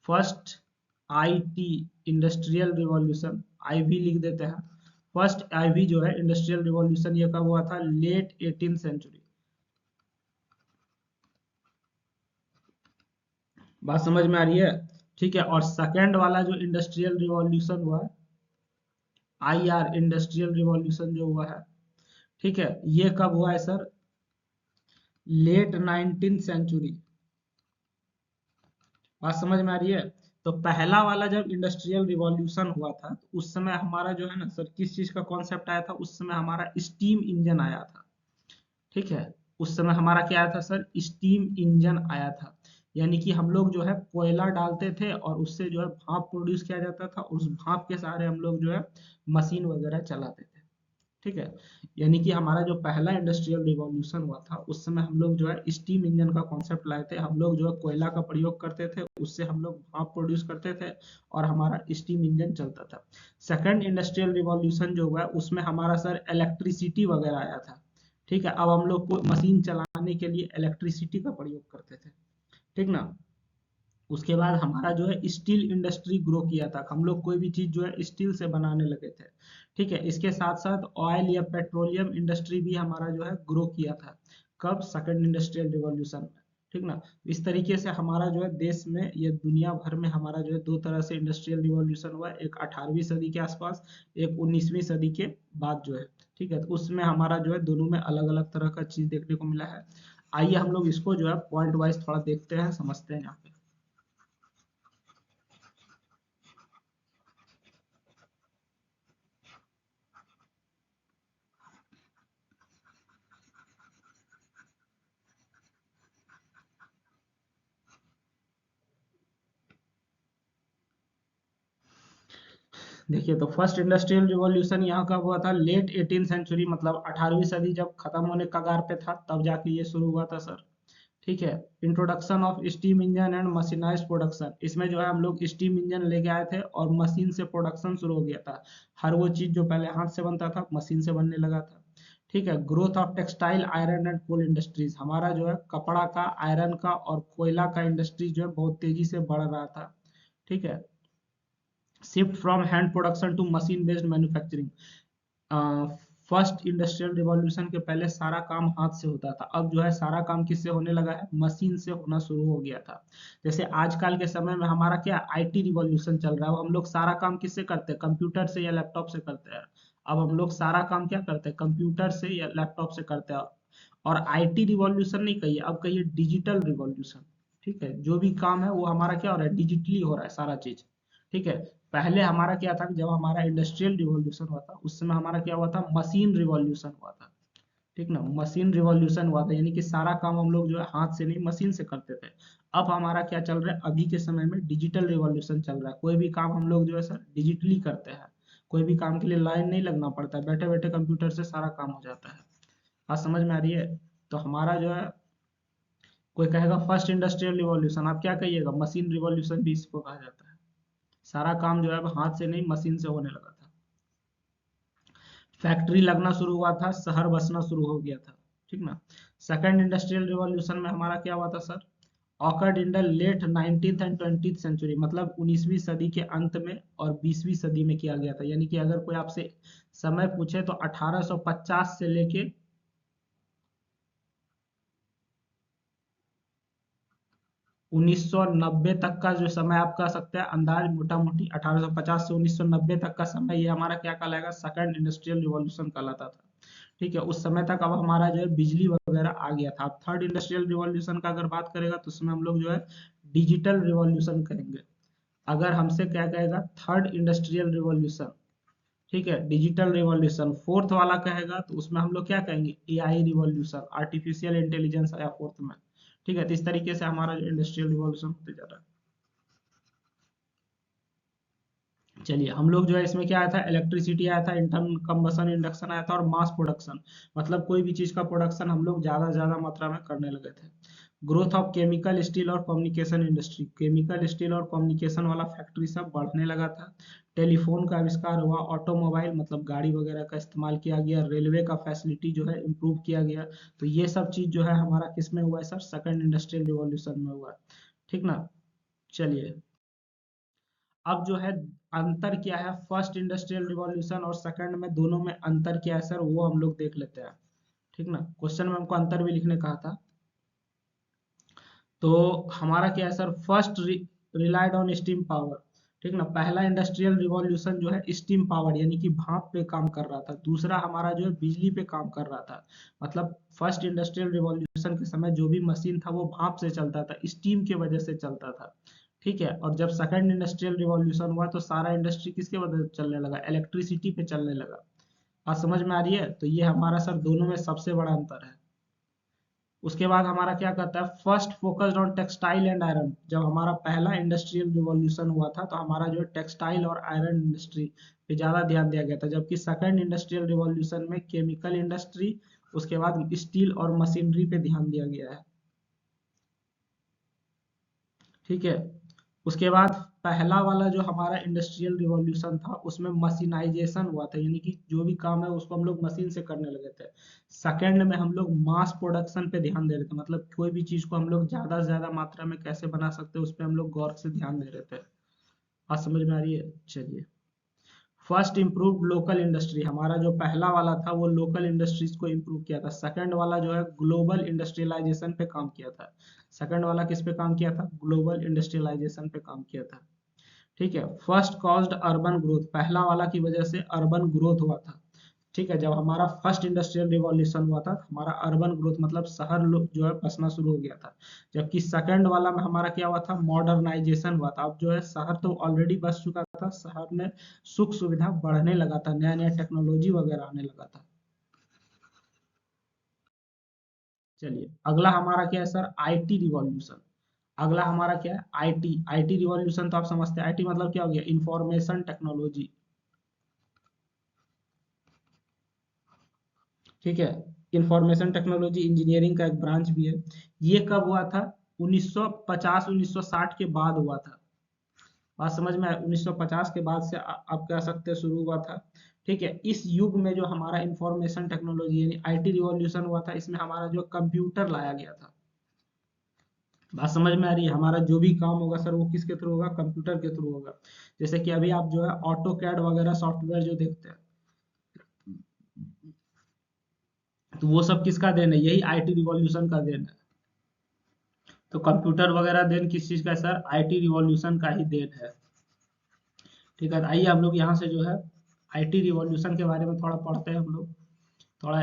First IT industrial revolution, IV लिख देते हैं। फर्स्ट आईवी जो है इंडस्ट्रियल रिवॉल्यूशन ये कब हुआ था, लेट 18th सेंचुरी। बात समझ में आ रही है? ठीक है, और सेकंड वाला जो इंडस्ट्रियल रिवॉल्यूशन हुआ है, आईआर इंडस्ट्रियल रिवॉल्यूशन जो हुआ है, ठीक है, ये कब हुआ है सर, लेट 19th सेंचुरी। बात समझ में आ रही है? तो पहला वाला जब इंडस्ट्रियल रिवॉल्यूशन हुआ था तो उस समय हमारा जो है ना सर, किस चीज का कॉन्सेप्ट आया था, उस समय हमारा स्टीम इंजन आया था। ठीक है, उस समय हमारा क्या आया था सर, स्टीम इंजन आया था। यानी कि हम लोग जो है कोयला डालते थे और उससे जो है भाप प्रोड्यूस किया जाता था, उस भाप के सहारे हम लोग जो है मशीन वगैरह चलाते थे। ठीक है, यानी कि हमारा जो पहला इंडस्ट्रियल रिवॉल्यूशन हुआ था उस समय हम लोग जो है स्टीम इंजन का कॉन्सेप्ट लाए थे। हम लोग जो है कोयला का प्रयोग करते थे, उससे हम लोग भाप प्रोड्यूस करते थे और हमारा स्टीम इंजन चलता था। सेकंड इंडस्ट्रियल रिवॉल्यूशन जो हुआ है उसमें हमारा सर इलेक्ट्रिसिटी वगैरह आया था। ठीक है, अब हम लोग को मशीन चलाने के लिए इलेक्ट्रिसिटी का प्रयोग करते थे। ठीक ना, उसके बाद हमारा जो है स्टील इंडस्ट्री ग्रो किया था, हम लोग कोई भी चीज जो है स्टील से बनाने लगे थे। ठीक है, इसके साथ साथ ऑयल या पेट्रोलियम इंडस्ट्री भी हमारा जो है ग्रो किया था। कब, सेकंड इंडस्ट्रियल रिवॉल्यूशन में। ठीक ना, इस तरीके से हमारा जो है देश में या दुनिया भर में हमारा जो है दो तरह से इंडस्ट्रियल रिवॉल्यूशन हुआ है, एक 18वीं सदी के आसपास, एक 19वीं सदी के बाद जो है। ठीक है, तो उसमें हमारा जो है दोनों में अलग अलग तरह का चीज देखने को मिला है। आइए हम लोग इसको जो है पॉइंट वाइज थोड़ा देखते हैं, समझते हैं यहाँ पे। देखिए तो फर्स्ट इंडस्ट्रियल रिवॉल्यूशन यहाँ कब हुआ था, लेट 18th सेंचुरी, मतलब 18वीं सदी जब खत्म होने कगार पे था तब जाके ये शुरू हुआ था सर। ठीक है, introduction of steam engine and mechanised production, इसमें जो है हम लोग स्टीम इंजन लेके आए थे और मशीन से प्रोडक्शन शुरू हो गया था। हर वो चीज जो पहले हाथ से बनता था मशीन से बनने लगा था। ठीक है, growth of textile iron and coal industries, हमारा जो है कपड़ा का, आयरन का और कोयला का इंडस्ट्रीज जो है बहुत तेजी से बढ़ रहा था। ठीक है, shift from hand production to machine based manufacturing. First industrial revolution के पहले सारा काम हाथ से होता था, अब जो है सारा काम किससे होने लगा है, मशीन से होना शुरू हो गया था। जैसे आजकल के समय में हमारा क्या आईटी रिवॉल्यूशन चल रहा है, अब हम लोग सारा काम किससे करते हैं, कंप्यूटर से या लैपटॉप से करते हैं। अब हम लोग सारा काम क्या करते हैं, कंप्यूटर से या लैपटॉप से करते हैं। और आईटी रिवॉल्यूशन नहीं कहिए, अब कहिए डिजिटल रिवॉल्यूशन। ठीक है, जो भी काम है वो हमारा क्या हो रहा है, डिजिटली हो रहा है सारा चीज। ठीक है, पहले हमारा क्या था, जब हमारा इंडस्ट्रियल रिवॉल्यूशन हुआ था उस समय हमारा क्या हुआ था, मशीन रिवॉल्यूशन हुआ था। ठीक ना, मशीन रिवॉल्यूशन हुआ था, यानी कि सारा काम हम लोग जो है हाथ से नहीं मशीन से करते थे। अब हमारा क्या चल रहा है, अभी के समय में डिजिटल रिवॉल्यूशन चल रहा है, कोई भी काम हम लोग जो है सर डिजिटली करते हैं। कोई भी काम के लिए लाइन नहीं लगना पड़ता है, बैठे बैठे कंप्यूटर से सारा काम हो जाता है। बात समझ में आ रही है? तो हमारा जो है, कोई कहेगा फर्स्ट इंडस्ट्रियल रिवॉल्यूशन, आप क्या कहिएगा, मशीन रिवॉल्यूशन भी इसको कहा जाता है। सारा काम जो है अब हाथ से नहीं मशीन से होने लगा था। फैक्ट्री लगना शुरू हुआ था, शहर बसना शुरू हो गया था। ठीक ना, सेकंड इंडस्ट्रियल रिवॉल्यूशन में हमारा क्या हुआ था sir, occurred in the late 19th and 20th century, मतलब 19वीं सदी के अंत में और 20वीं सदी में किया गया था। यानी कि अगर कोई आपसे समय पूछे तो 1850 से लेके 1990 तक का जो समय आप कह सकते हैं, अंदाज मोटा मोटी 1850 से 1990 तक का समय, ये हमारा क्या कहलाएगा, सेकंड इंडस्ट्रियल रिवॉल्यूशन कहलाता था। ठीक है, उस समय तक अब हमारा जो है बिजली वगैरह आ गया था। अब थर्ड इंडस्ट्रियल रिवॉल्यूशन का अगर बात करेगा तो उसमें हम लोग जो है डिजिटल रिवॉल्यूशन करेंगे। अगर हमसे क्या कहेगा, थर्ड इंडस्ट्रियल रिवॉल्यूशन, ठीक है, डिजिटल रिवॉल्यूशन। फोर्थ वाला कहेगा तो उसमें हम लोग क्या कहेंगे, एआई रिवॉल्यूशन, आर्टिफिशियल इंटेलिजेंस आया फोर्थ में। ठीक है, तो इस तरीके से हमारा जो इंडस्ट्रियल रिवॉल्यूशन होते जा रहा है। चलिए हम लोग जो है इसमें क्या आया था, इलेक्ट्रिसिटी आया था, इंटरनल कंबशन इंडक्शन आया था, और मास प्रोडक्शन, मतलब कोई भी चीज का प्रोडक्शन हम लोग ज्यादा से ज्यादा मात्रा में करने लगे थे। ग्रोथ ऑफ केमिकल स्टील और कम्युनिकेशन इंडस्ट्री, केमिकल स्टील और कम्युनिकेशन वाला फैक्ट्री सब बढ़ने लगा था। टेलीफोन का आविष्कार हुआ, ऑटोमोबाइल मतलब गाड़ी वगैरह का इस्तेमाल किया गया, रेलवे का फैसिलिटी जो है इम्प्रूव किया गया। तो ये सब चीज जो है हमारा किस में हुआ है सर, सेकंड इंडस्ट्रियल रिवॉल्यूशन में हुआ है। ठीक ना। चलिए अब जो है अंतर क्या है फर्स्ट इंडस्ट्रियल रिवॉल्यूशन और सेकंड में, दोनों में अंतर क्या है सर, वो हम लोग देख लेते हैं। ठीक ना, क्वेश्चन में हमको अंतर भी लिखने कहा था। तो हमारा क्या है sir, first relied on steam power. ठीक ना, पहला इंडस्ट्रियल रिवॉल्यूशन जो है स्टीम पावर यानी कि भाप पे काम कर रहा था, दूसरा हमारा जो है बिजली पे काम कर रहा था। मतलब फर्स्ट इंडस्ट्रियल रिवॉल्यूशन के समय जो भी मशीन था वो भाप से चलता था, स्टीम के वजह से चलता था। ठीक है, और जब सेकंड इंडस्ट्रियल रिवॉल्यूशन हुआ तो सारा इंडस्ट्री किसके वजह से चलने लगा, इलेक्ट्रिसिटी पे चलने लगा। बात समझ में आ रही है, तो ये हमारा सर दोनों में सबसे बड़ा अंतर है। उसके बाद हमारा क्या कहता है, first focused on textile and iron. जब हमारा पहला इंडस्ट्रियल रिवॉल्यूशन हुआ था तो हमारा जो है टेक्सटाइल और आयरन इंडस्ट्री पे ज्यादा ध्यान दिया गया था, जबकि सेकंड इंडस्ट्रियल रिवॉल्यूशन में केमिकल इंडस्ट्री, उसके बाद स्टील और मशीनरी पे ध्यान दिया गया है। ठीक है, उसके बाद पहला वाला जो हमारा इंडस्ट्रियल रिवॉल्यूशन था उसमें मशीनाइजेशन हुआ था, यानी कि जो भी काम है उसको हम लोग मशीन से करने लगे थे। सेकंड में हम लोग मास प्रोडक्शन पे ध्यान दे रहे थे, मतलब कोई भी चीज को हम लोग ज्यादा से ज्यादा मात्रा में कैसे बना सकते हैं उस पर हम लोग गौर से ध्यान दे रहे थे। बात समझ में आ रही है। चलिए फर्स्ट इम्प्रूव्ड लोकल इंडस्ट्री, हमारा जो पहला वाला था वो लोकल इंडस्ट्रीज को इम्प्रूव किया था, सेकंड वाला जो है ग्लोबल इंडस्ट्रियलाइजेशन पे काम किया था। सेकंड वाला किस पे काम किया था, ग्लोबल इंडस्ट्रियलाइजेशन पे काम किया था। ठीक है, फर्स्ट कॉज्ड अर्बन ग्रोथ, पहला वाला की वजह से अर्बन ग्रोथ हुआ था। ठीक है, जब हमारा फर्स्ट इंडस्ट्रियल रिवॉल्यूशन हुआ था तो हमारा अर्बन ग्रोथ मतलब शहर जो है बसना शुरू हो गया था। जबकि सेकंड वाला में हमारा क्या हुआ था, मॉडर्नाइजेशन हुआ था। अब जो है शहर तो ऑलरेडी बस चुका था, शहर में सुख सुविधा बढ़ने लगा था, नया नया टेक्नोलॉजी वगैरह आने लगा था। चलिए अगला हमारा क्या है सर, आईटी रिवॉल्यूशन। अगला हमारा क्या है, आईटी। आईटी रिवॉल्यूशन तो आप समझते हैं, आईटी मतलब क्या हो गया, इंफॉर्मेशन टेक्नोलॉजी। ठीक है, इंफॉर्मेशन टेक्नोलॉजी इंजीनियरिंग का एक ब्रांच भी है। ये कब हुआ था, 1950 1960 के बाद हुआ था। बात समझ में आया, 1950 के बाद से आप कह सकते हैं शुरू हुआ था। ठीक है, इस युग में जो हमारा इंफॉर्मेशन टेक्नोलॉजी यानी आईटी रिवॉल्यूशन हुआ था, इसमें हमारा जो कंप्यूटर लाया गया था। बात समझ में आ रही है, हमारा जो भी काम होगा सर वो किसके थ्रू होगा, कंप्यूटर के थ्रू होगा। जैसे कि अभी आप जो है ऑटो कैड वगैरह सॉफ्टवेयर जो देखते हैं, तो वो सब किसका देन है, यही आईटी रिवॉल्यूशन का देन है। तो कंप्यूटर वगैरह देन किस चीज का है सर, आईटी रिवॉल्यूशन का ही देन है। ठीक है, तो आइए हम लोग यहाँ से जो है आईटी रिवॉल्यूशन के बारे में थोड़ा पढ़ते हैं हम लोग, थोड़ा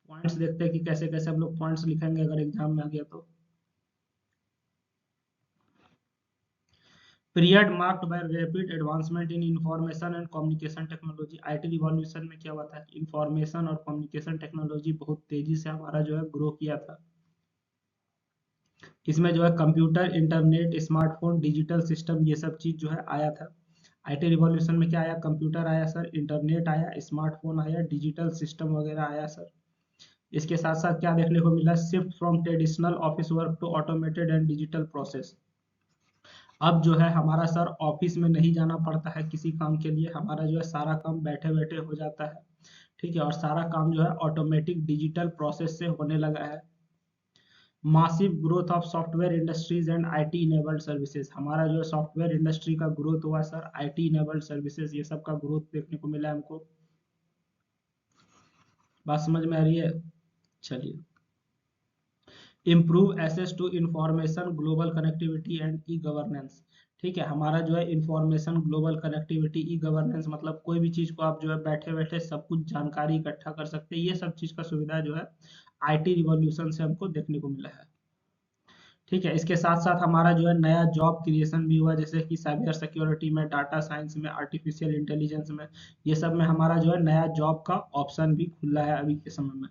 पॉइंट्स देखते हैं कि कैसे कैसे हम लोग पॉइंट्स लिखेंगे अगर एग्जाम में आ गया तो। Period marked by rapid advancement in information and communication technology. IT revolution में क्या हुआ था, इंफॉर्मेशन और कम्युनिकेशन टेक्नोलॉजी बहुत तेजी से हमारा जो है ग्रो किया था। इसमें जो है computer, internet, smartphone, digital system ये सब चीज जो है आया था। आईटी रिवॉल्यूशन में क्या आया, कंप्यूटर आया सर, इंटरनेट आया, स्मार्टफोन आया, डिजिटल सिस्टम वगैरह आया सर। इसके साथ साथ क्या देखने को मिला, shift from traditional office work to automated and digital process. अब जो है हमारा सर ऑफिस में नहीं जाना पड़ता है किसी काम के लिए, हमारा जो है सारा काम बैठे बैठे हो जाता है। ठीक है, और सारा काम जो है ऑटोमेटिक डिजिटल प्रोसेस से होने लगा है। Massive growth of software industries and IT enabled services, हमारा जो है सॉफ्टवेयर इंडस्ट्री का ग्रोथ हुआ सर, आईटी इनेबल्ड सर्विसेज ये सब का ग्रोथ देखने को मिला हमको। बात समझ में आ रही है। चलिए improve access to information, global connectivity and e governance. ठीक है, हमारा जो है information, global connectivity, e governance मतलब कोई भी चीज को आप जो है बैठे बैठे सब कुछ जानकारी इकट्ठा कर सकते हैं, ये सब चीज का सुविधा जो है आईटी रिवॉल्यूशन से हमको देखने को मिला है। ठीक है, इसके साथ साथ हमारा जो है नया जॉब क्रिएशन भी हुआ, जैसे कि साइबर सिक्योरिटी में, डाटा साइंस में, आर्टिफिशियल इंटेलिजेंस में, ये सब में हमारा जो है नया जॉब का ऑप्शन भी खुला है अभी के समय में।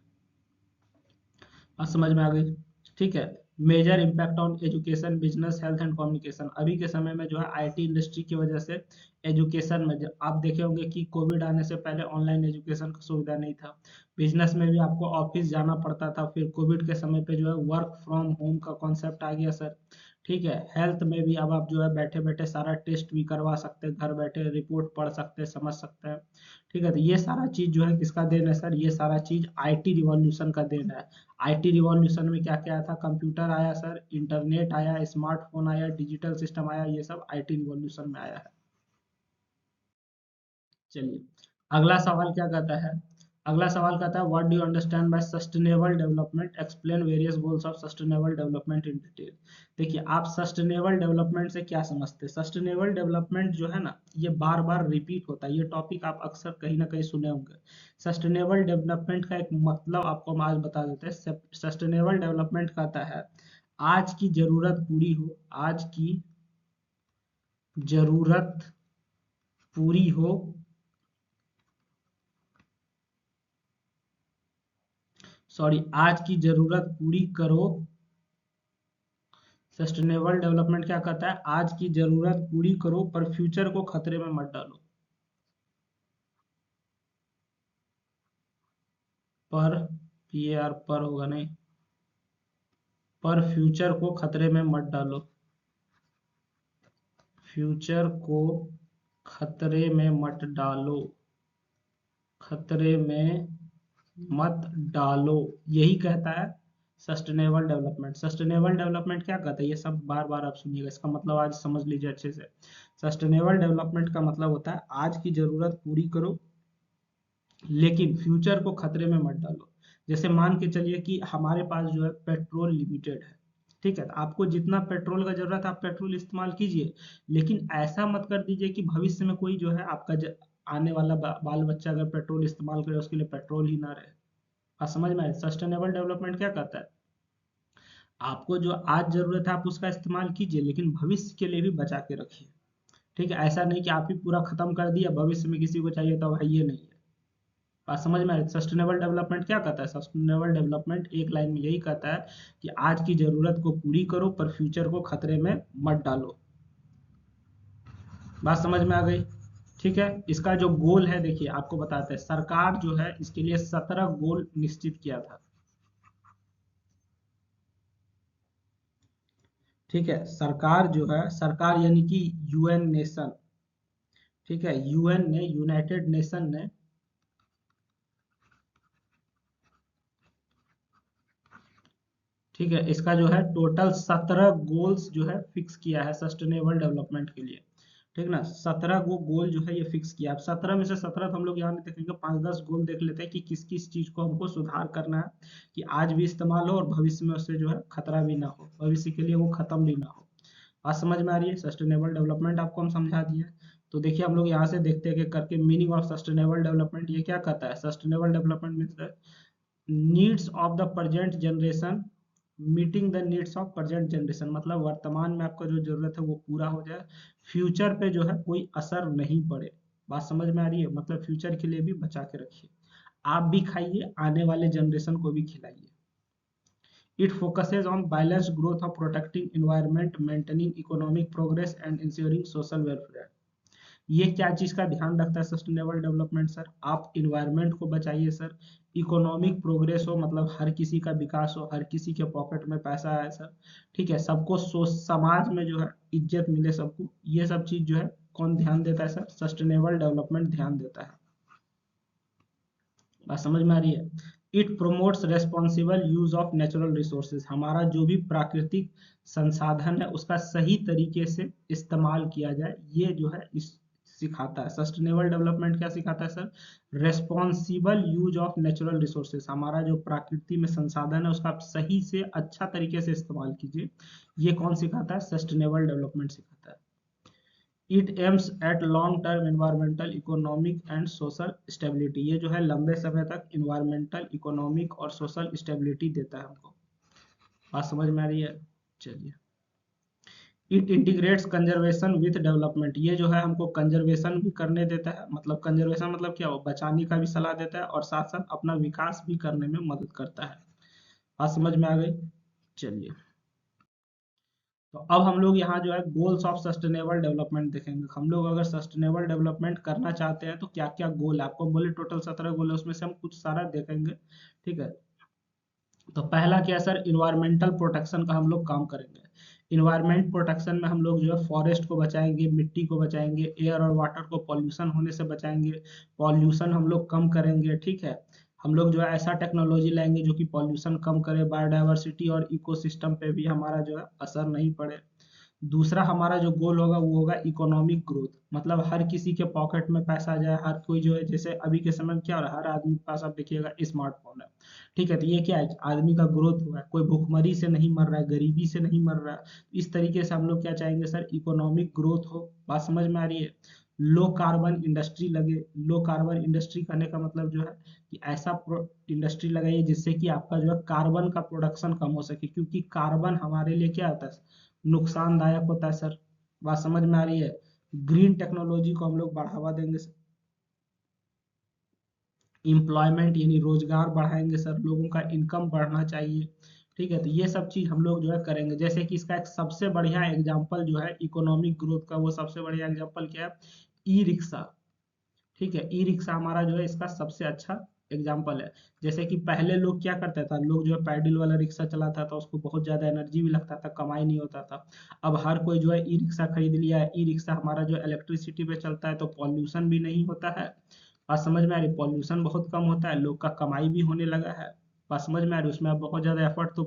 बात समझ में आ गई। ठीक है, major impact on education, business, health and communication. अभी के समय में जो है आईटी इंडस्ट्री की वजह से एजुकेशन में आप देखे होंगे कि कोविड आने से पहले ऑनलाइन एजुकेशन का सुविधा नहीं था। बिजनेस में भी आपको ऑफिस जाना पड़ता था, फिर कोविड के समय पे जो है वर्क फ्रॉम होम का कॉन्सेप्ट आ गया सर। ठीक है, हेल्थ में भी अब आप जो है बैठे बैठे सारा टेस्ट भी करवा सकते हैं, घर बैठे रिपोर्ट पढ़ सकते हैं, समझ सकते हैं। ठीक है, तो ये सारा चीज जो है किसका देन है सर? ये सारा चीज आईटी रिवॉल्यूशन का देन है। आईटी रिवॉल्यूशन में क्या क्या आया था? कंप्यूटर आया सर, इंटरनेट आया, स्मार्टफोन आया, डिजिटल सिस्टम आया, ये सब आईटी रिवॉल्यूशन में आया है। चलिए, अगला सवाल क्या कहता है? अगला सवाल कहता है what do you understand by sustainable development, explain various goals of sustainable development in detail. देखिए, आप सस्टेनेबल डेवलपमेंट से क्या समझते हैं? सस्टेनेबल डेवलपमेंट जो है ना, ये बार बार रिपीट होता है, ये टॉपिक आप अक्सर कहीं ना कहीं सुने होंगे। सस्टेनेबल डेवलपमेंट का एक मतलब आपको हम आज बता देते हैं। सस्टेनेबल डेवलपमेंट कहता है आज की जरूरत पूरी हो, आज की जरूरत पूरी हो, सॉरी, आज की जरूरत पूरी करो। सस्टेनेबल डेवलपमेंट क्या कहता है? आज की जरूरत पूरी करो पर फ्यूचर को खतरे में मत डालो। पर, ये यार पर होगा नहीं, पर फ्यूचर को खतरे में मत डालो। फ्यूचर को खतरे में मत डालो, खतरे में मत डालो, यही कहता है सस्टेनेबल डेवलपमेंट। सस्टेनेबल डेवलपमेंट क्या कहता है? ये सब बार बार आप सुनिएगा, इसका मतलब आज समझ लीजिए अच्छे से। सस्टेनेबल डेवलपमेंट का मतलब होता है आज की जरूरत पूरी करो लेकिन फ्यूचर को खतरे में मत डालो। जैसे मान के चलिए कि हमारे पास जो है पेट्रोल लिमिटेड है। ठीक है, तो आपको जितना पेट्रोल का जरूरत है आप पेट्रोल इस्तेमाल कीजिए, लेकिन ऐसा मत कर दीजिए कि भविष्य में कोई जो है आपका आने वाला बाल बच्चा अगर पेट्रोल इस्तेमाल करे उसके लिए पेट्रोल ही ना रहे। आप समझ में आए? सस्टेनेबल डेवलपमेंट क्या कहता है? आपको जो आज जरूरत है आप उसका इस्तेमाल कीजिए, लेकिन भविष्य के लिए भी बचा के रखिए। ठीक है, ऐसा नहीं कि आप ही पूरा खत्म कर दिया, भविष्य में किसी को चाहिए तो भाई ये नहीं है। बात समझ में आ रही? सस्टेनेबल डेवलपमेंट क्या कहता है? सस्टेनेबल डेवलपमेंट एक लाइन में यही कहता है कि आज की जरूरत को पूरी करो पर फ्यूचर को खतरे में मत डालो। बात समझ में आ गई? ठीक है, इसका जो गोल है देखिए आपको बताते हैं, सरकार जो है इसके लिए 17 गोल निश्चित किया था। ठीक है, सरकार जो है, सरकार यानी कि यूएन नेशन, ठीक है, यूएन ने, यूनाइटेड नेशन ने ठीक है, इसका जो है टोटल 17 गोल्स जो है फिक्स किया है सस्टेनेबल डेवलपमेंट के लिए। ठीक ना, 17 गोल जो है ये फिक्स किया। अब 17 में से 17 तो हम लोग यहाँ नहीं देखेंगे, 5-10 गोल देख लेते हैं कि किस किस चीज को हमको सुधार करना है कि आज भी इस्तेमाल हो और भविष्य में उससे जो है खतरा भी ना हो, भविष्य के लिए वो खत्म भी ना हो। बात समझ में आ रही है? सस्टेनेबल डेवलपमेंट आपको हम समझा दिए। तो देखिए हम लोग यहाँ से देखते हैं कि करके मीनिंग ऑफ सस्टेनेबल डेवलपमेंट ये क्या कहता है? Sustainable development means needs of the present generation meeting the needs of present generation, मतलब वर्तमान में आपका जो जरूरत है वो पूरा हो जाए, फ्यूचर पे जो है कोई असर नहीं पड़े। बात समझ में आ रही है? मतलब फ्यूचर के लिए भी बचा के रखिए, आप भी खाइए, आने वाले जनरेशन को भी खिलाइए। It focuses on balance growth of protecting environment, maintaining economic progress and ensuring social welfare. ये क्या चीज का ध्यान रखता है सस्टेनेबल डेवलपमेंट सर? आप इन्वायरमेंट को बचाइए सर, इकोनॉमिक प्रोग्रेस हो, मतलब हर किसी का विकास हो, हर किसी के पॉकेट में पैसा आए सर। ठीक है, सबको समाज में जो है इज्जत मिले सबको, ये सब चीज जो है कौन ध्यान देता है सर? सस्टेनेबल डेवलपमेंट ध्यान देता है। बात समझ में आ रही है? It promotes responsible use of natural resources, हमारा जो भी प्राकृतिक संसाधन है उसका सही तरीके से इस्तेमाल किया जाए, ये जो है इस सिखाता है। सस्टेनेबल डेवलपमेंट क्या सिखाता है sir? Responsible use of natural resources, हमारा जो प्रकृति में संसाधन है उसका आप सही से अच्छा तरीके से इस्तेमाल कीजिए, ये कौन सिखाता है? सस्टेनेबल डेवलपमेंट सिखाता है। It aims at long term environmental economic and social stability, ये जो है लंबे समय तक इन्वायरमेंटल इकोनॉमिक और सोशल स्टेबिलिटी देता है हमको। बात समझ में आ रही है? चलिए, it integrates conservation with development, ये जो है हमको कंजर्वेशन भी करने देता है, मतलब कंजर्वेशन मतलब क्या हो, बचाने का भी सलाह देता है और साथ साथ अपना विकास भी करने में मदद करता है। बात समझ में आ गई? चलिए, तो अब हम लोग यहाँ जो है गोल्स ऑफ सस्टेनेबल डेवलपमेंट देखेंगे। हम लोग अगर सस्टेनेबल डेवलपमेंट करना चाहते हैं तो क्या क्या गोल है, आपको बोले टोटल 17 गोल है, उसमें से हम कुछ सारा देखेंगे। ठीक है, तो पहला क्या है सर, इन्वायरमेंटल प्रोटेक्शन का हम लोग काम करेंगे। इन्वायरमेंट प्रोटेक्शन में हम लोग जो है फॉरेस्ट को बचाएंगे, मिट्टी को बचाएंगे, एयर और वाटर को पॉल्यूशन होने से बचाएंगे, पॉल्यूशन हम लोग कम करेंगे। ठीक है, हम लोग जो है ऐसा टेक्नोलॉजी लाएंगे जो कि पॉल्यूशन कम करे, बायोडाइवर्सिटी और इकोसिस्टम पे भी हमारा जो है असर नहीं पड़े। दूसरा हमारा जो गोल होगा वो होगा इकोनॉमिक ग्रोथ, मतलब हर किसी के पॉकेट में पैसा आ जाए, हर कोई जो है, जैसे अभी के समय में क्या हो रहा है, हर आदमी के पास आप देखिएगा स्मार्टफोन है। ठीक है, तो ये क्या है, आदमी का ग्रोथ हुआ है, कोई भूखमरी से नहीं मर रहा है, गरीबी से नहीं मर रहा है। इस तरीके से हम लोग क्या चाहेंगे सर, इकोनॉमिक ग्रोथ हो। बात समझ में आ रही है? लो कार्बन इंडस्ट्री लगे। लो कार्बन इंडस्ट्री करने का मतलब जो है कि ऐसा इंडस्ट्री लगाइए जिससे कि आपका जो है कार्बन का प्रोडक्शन कम हो सके, क्योंकि कार्बन हमारे लिए क्या होता है, नुकसानदायक होता है सर। बात समझ में आ रही है? ग्रीन टेक्नोलॉजी को हम लोग बढ़ावा देंगे सर। एम्प्लॉयमेंट यानी रोजगार बढ़ाएंगे सर, लोगों का इनकम बढ़ना चाहिए। ठीक है, तो ये सब चीज हम लोग जो है करेंगे। जैसे कि इसका एक सबसे बढ़िया एग्जांपल जो है इकोनॉमिक ग्रोथ का, वो सबसे बढ़िया एग्जांपल क्या है, ई रिक्शा। ठीक है, ई रिक्शा हमारा जो है इसका सबसे अच्छा एग्जाम्पल है। जैसे कि पहले लोग क्या करता था, लोग जो है पैडल वाला रिक्शा चलाता था, उसको बहुत ज्यादा एनर्जी भी लगता था, कमाई नहीं होता था। अब हर कोई जो है ई रिक्शा खरीद लिया है। ई रिक्शा हमारा जो इलेक्ट्रिसिटी पे चलता है, तो पॉल्यूशन भी नहीं होता है। बात समझ में आ रही? पॉल्यूशन बहुत कम होता है, लोग का कमाई भी होने लगा है। बात समझ में आ रही? उसमें अब बहुत ज्यादा एफर्ट तो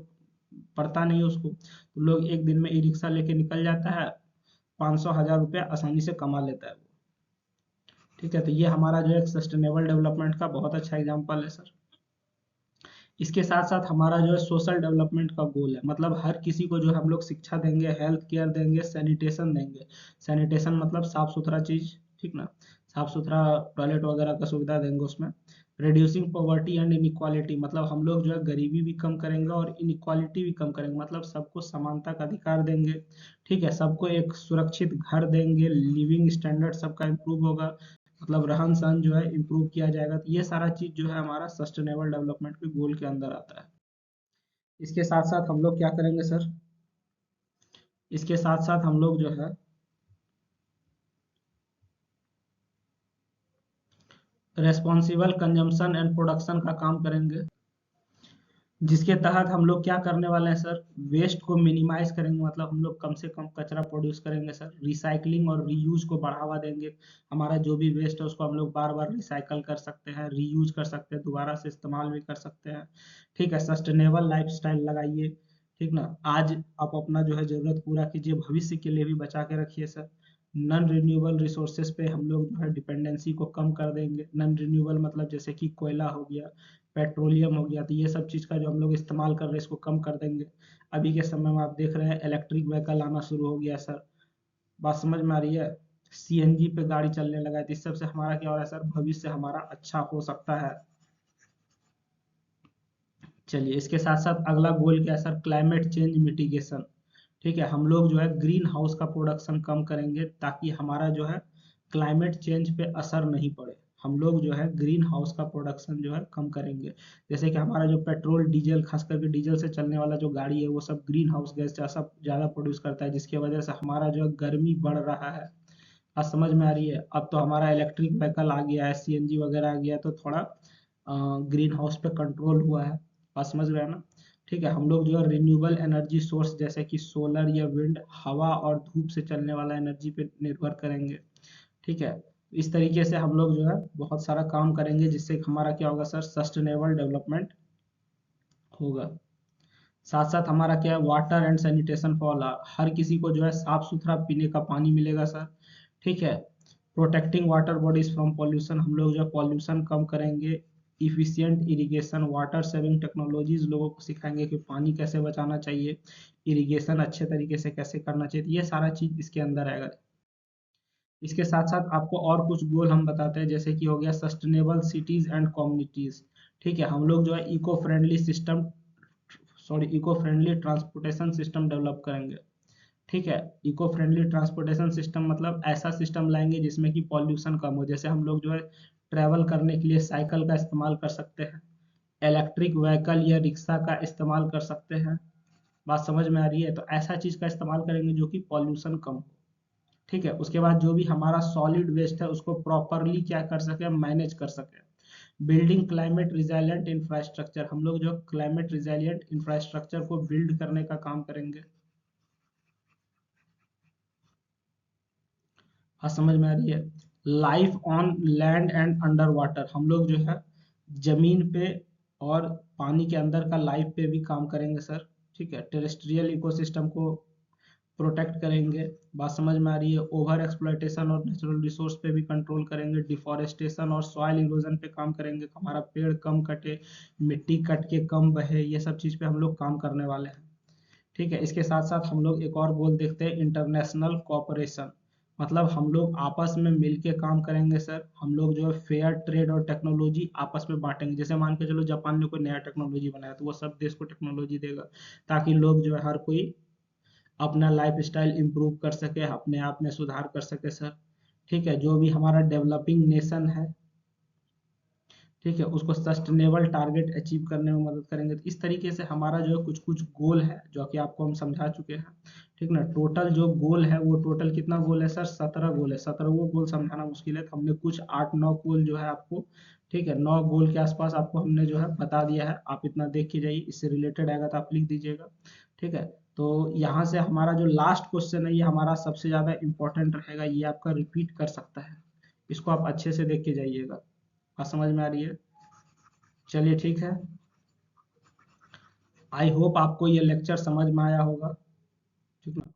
पड़ता नहीं है उसको, तो लोग एक दिन में ई रिक्शा लेके निकल जाता है, 500 1000 रुपया आसानी से कमा लेता है वो। ठीक है, तो ये हमारा जो है सस्टेनेबल डेवलपमेंट का बहुत अच्छा एग्जांपल है सर। इसके साथ साथ हमारा जो है सोशल डेवलपमेंट का गोल है, मतलब हर किसी को जो है हम लोग शिक्षा देंगे, हेल्थ केयर देंगे, सैनिटेशन देंगे। सैनिटेशन मतलब साफ सुथरा चीज, ठीक ना, साफ सुथरा टॉयलेट वगैरह का सुविधा देंगे उसमें। रिड्यूसिंग पॉवर्टी एंड इनइक्वालिटी, मतलब हम लोग जो है गरीबी भी कम करेंगे और इनइक्वालिटी भी कम करेंगे, मतलब सबको समानता का अधिकार देंगे। ठीक है, सबको एक सुरक्षित घर देंगे, लिविंग स्टैंडर्ड सबका इम्प्रूव होगा, मतलब रहन सहन जो है इम्प्रूव किया जाएगा। तो ये सारा चीज जो है हमारा सस्टेनेबल डेवलपमेंट के गोल के अंदर आता है। इसके साथ साथ हम लोग क्या करेंगे सर, इसके साथ साथ हम लोग जो है रेस्पॉन्सिबल कंजम्पशन एंड प्रोडक्शन का काम करेंगे, जिसके तहत हम लोग क्या करने वाले हैं सर, वेस्ट को मिनिमाइज करेंगे, मतलब हम लोग कम से कम कचरा प्रोड्यूस करेंगे सर। रिसाइकलिंग और रीयूज को बढ़ावा देंगे, हमारा जो भी वेस्ट है उसको हम लोग बार बार रिसाइकल कर सकते हैं, रीयूज कर सकते हैं, दोबारा से इस्तेमाल भी कर सकते हैं। ठीक है, सस्टेनेबल लाइफस्टाइल लगाइए। ठीक ना, आज आप अपना जो है जरूरत पूरा कीजिए, भविष्य के लिए भी बचा के रखिए सर। नॉन रिन्यूएबल रिसोर्सेज पे हम लोग जो है डिपेंडेंसी को कम कर देंगे। नॉन रिन्यूएबल मतलब जैसे कि कोयला हो गया, पेट्रोलियम हो गया, तो ये सब चीज़ का जो हम लोग इस्तेमाल कर रहे हैं इसको कम कर देंगे। अभी के समय में आप देख रहे हैं इलेक्ट्रिक व्हीकल आना शुरू हो गया है सर। बात समझ में आ रही है? सीएनजी पे गाड़ी चलने लगा है, तो इस सबसे हमारा क्या हो रहा है सर, भविष्य हमारा अच्छा हो सकता है। चलिए, इसके साथ साथ अगला गोल क्या है सर, क्लाइमेट चेंज मिटिगेशन। ठीक है, हम लोग जो है ग्रीन हाउस का प्रोडक्शन कम करेंगे ताकि हमारा जो है क्लाइमेट चेंज पे असर नहीं पड़े। हम लोग जो है ग्रीन हाउस का प्रोडक्शन जो है कम करेंगे। जैसे कि हमारा जो पेट्रोल डीजल, खास करके डीजल से चलने वाला जो गाड़ी है, वो सब ग्रीन हाउस गैस सब ज़्यादा प्रोड्यूस करता है, जिसकी वजह से हमारा जो है गर्मी बढ़ रहा है। आज समझ में आ रही है? अब तो हमारा इलेक्ट्रिक व्हीकल आ गया है, सीएनजी वगैरह आ गया है, तो थोड़ा ग्रीन हाउस पे कंट्रोल हुआ है। बात समझ रहे हैं ना? ठीक है, हम लोग जो है रिन्यूएबल एनर्जी सोर्स जैसे कि सोलर या विंड, हवा और धूप से चलने वाला एनर्जी पे निर्भर करेंगे। ठीक है, इस तरीके से हम लोग जो है बहुत सारा काम करेंगे, जिससे हमारा क्या होगा सर, सस्टेनेबल डेवलपमेंट होगा। साथ साथ हमारा क्या है, water and sanitation for all, हर किसी को जो है साफ सुथरा पीने का पानी मिलेगा सर। ठीक है, protecting water bodies from pollution, हम लोग जो है पॉल्यूशन कम करेंगे। Efficient irrigation, water saving technologies लोगों को सिखाएंगे कि पानी कैसे बचाना चाहिए, इरिगेशन अच्छे तरीके से कैसे करना चाहिए, तो ये सारा चीज इसके अंदर आएगा। इसके साथ साथ आपको और कुछ गोल हम बताते हैं, जैसे कि हो गया सस्टेनेबल सिटीज एंड कम्युनिटीज। ठीक है, हम लोग जो है eco friendly system, sorry, eco friendly transportation system develop करेंगे। ठीक है, इको फ्रेंडली ट्रांसपोर्टेशन सिस्टम मतलब ऐसा सिस्टम लाएंगे जिसमें कि पॉल्यूशन कम हो। जैसे हम लोग जो है ट्रैवल करने के लिए साइकिल का इस्तेमाल कर सकते हैं, इलेक्ट्रिक व्हीकल या रिक्शा का इस्तेमाल कर सकते हैं। बात समझ में आ रही है? तो ऐसा चीज का इस्तेमाल करेंगे जो कि पॉल्यूशन कम हो। ठीक है, उसके बाद जो भी हमारा सॉलिड वेस्ट है उसको प्रॉपरली क्या कर सके, मैनेज कर सके। बिल्डिंग क्लाइमेट रिजाइलेंट इंफ्रास्ट्रक्चर, हम लोग जो क्लाइमेट रिजाइलेंट इंफ्रास्ट्रक्चर को बिल्ड करने का काम करेंगे। हाँ, समझ में आ रही है? Life on land and under water, हम लोग जो है जमीन पे और पानी के अंदर का लाइफ पे भी काम करेंगे सर। ठीक है, टेरेस्ट्रियल इकोसिस्टम को प्रोटेक्ट करेंगे। बात समझ में आ रही है? ओवर एक्सप्लॉयटेशन और नेचुरल रिसोर्स पे भी कंट्रोल करेंगे। डिफॉरेस्टेशन और सॉइल इरोजन पे काम करेंगे, हमारा पेड़ कम कटे, मिट्टी कट के कम बहे, ये सब चीज़ पे हम लोग काम करने वाले हैं। ठीक है, इसके साथ साथ हम लोग एक और गोल देखते हैं, इंटरनेशनल कोऑपरेशन। मतलब हम लोग आपस में मिलके काम करेंगे सर। हम लोग जो है फेयर ट्रेड और टेक्नोलॉजी आपस में बांटेंगे। जैसे मान के चलो जापान ने कोई नया टेक्नोलॉजी बनाया तो वो सब देश को टेक्नोलॉजी देगा, ताकि लोग जो है हर कोई अपना लाइफ स्टाइल इम्प्रूव कर सके, अपने आप में सुधार कर सके सर। ठीक है, जो भी हमारा डेवलपिंग नेशन है, ठीक है, उसको सस्टेनेबल टारगेट अचीव करने में मदद करेंगे। तो इस तरीके से हमारा जो है कुछ कुछ गोल है जो कि आपको हम समझा चुके हैं। ठीक ना, टोटल जो गोल है वो टोटल कितना गोल है सर, 17 गोल है। 17 वो गोल समझाना मुश्किल है, तो हमने कुछ 8-9 गोल जो है आपको, ठीक है, 9 गोल के आसपास आपको हमने जो है बता दिया है। आप इतना देख के जाइए, इससे रिलेटेड आएगा तो आप लिख दीजिएगा। ठीक है, तो यहाँ से हमारा जो लास्ट क्वेश्चन है ये हमारा सबसे ज्यादा इंपॉर्टेंट रहेगा, ये आपका रिपीट कर सकता है। इसको आप अच्छे से देख के जाइएगा। बात समझ में आ रही है? चलिए ठीक है, आई होप आपको ये लेक्चर समझ में आया होगा। ठीक ना,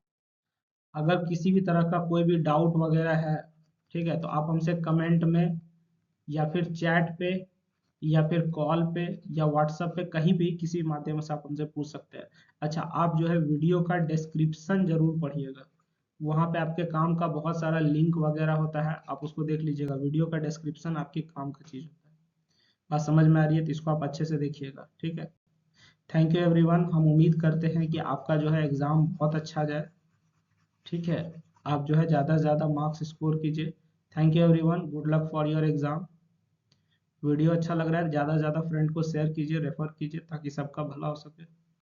अगर किसी भी तरह का कोई भी डाउट वगैरह है, ठीक है, तो आप हमसे कमेंट में या फिर चैट पे या फिर कॉल पे या व्हाट्सएप पे कहीं भी किसी माध्यम से आप हमसे पूछ सकते हैं। अच्छा, आप जो है वीडियो का डिस्क्रिप्शन जरूर पढ़िएगा। वहाँ पे आपके काम का बहुत सारा लिंक वगैरह होता है, आप उसको देख लीजिएगा। वीडियो का डिस्क्रिप्शन आपके काम का चीज़ होता है। बात समझ में आ रही है? तो इसको आप अच्छे से देखिएगा। ठीक है, थैंक यू एवरीवन। हम उम्मीद करते हैं कि आपका जो है एग्ज़ाम बहुत अच्छा जाए। ठीक है, आप जो है ज़्यादा से ज़्यादा मार्क्स स्कोर कीजिए। Thank you everyone, good luck for your exam. Video अच्छा लग रहा है ज़्यादा से ज़्यादा फ्रेंड को शेयर कीजिए, रेफर कीजिए, ताकि सबका भला हो सके।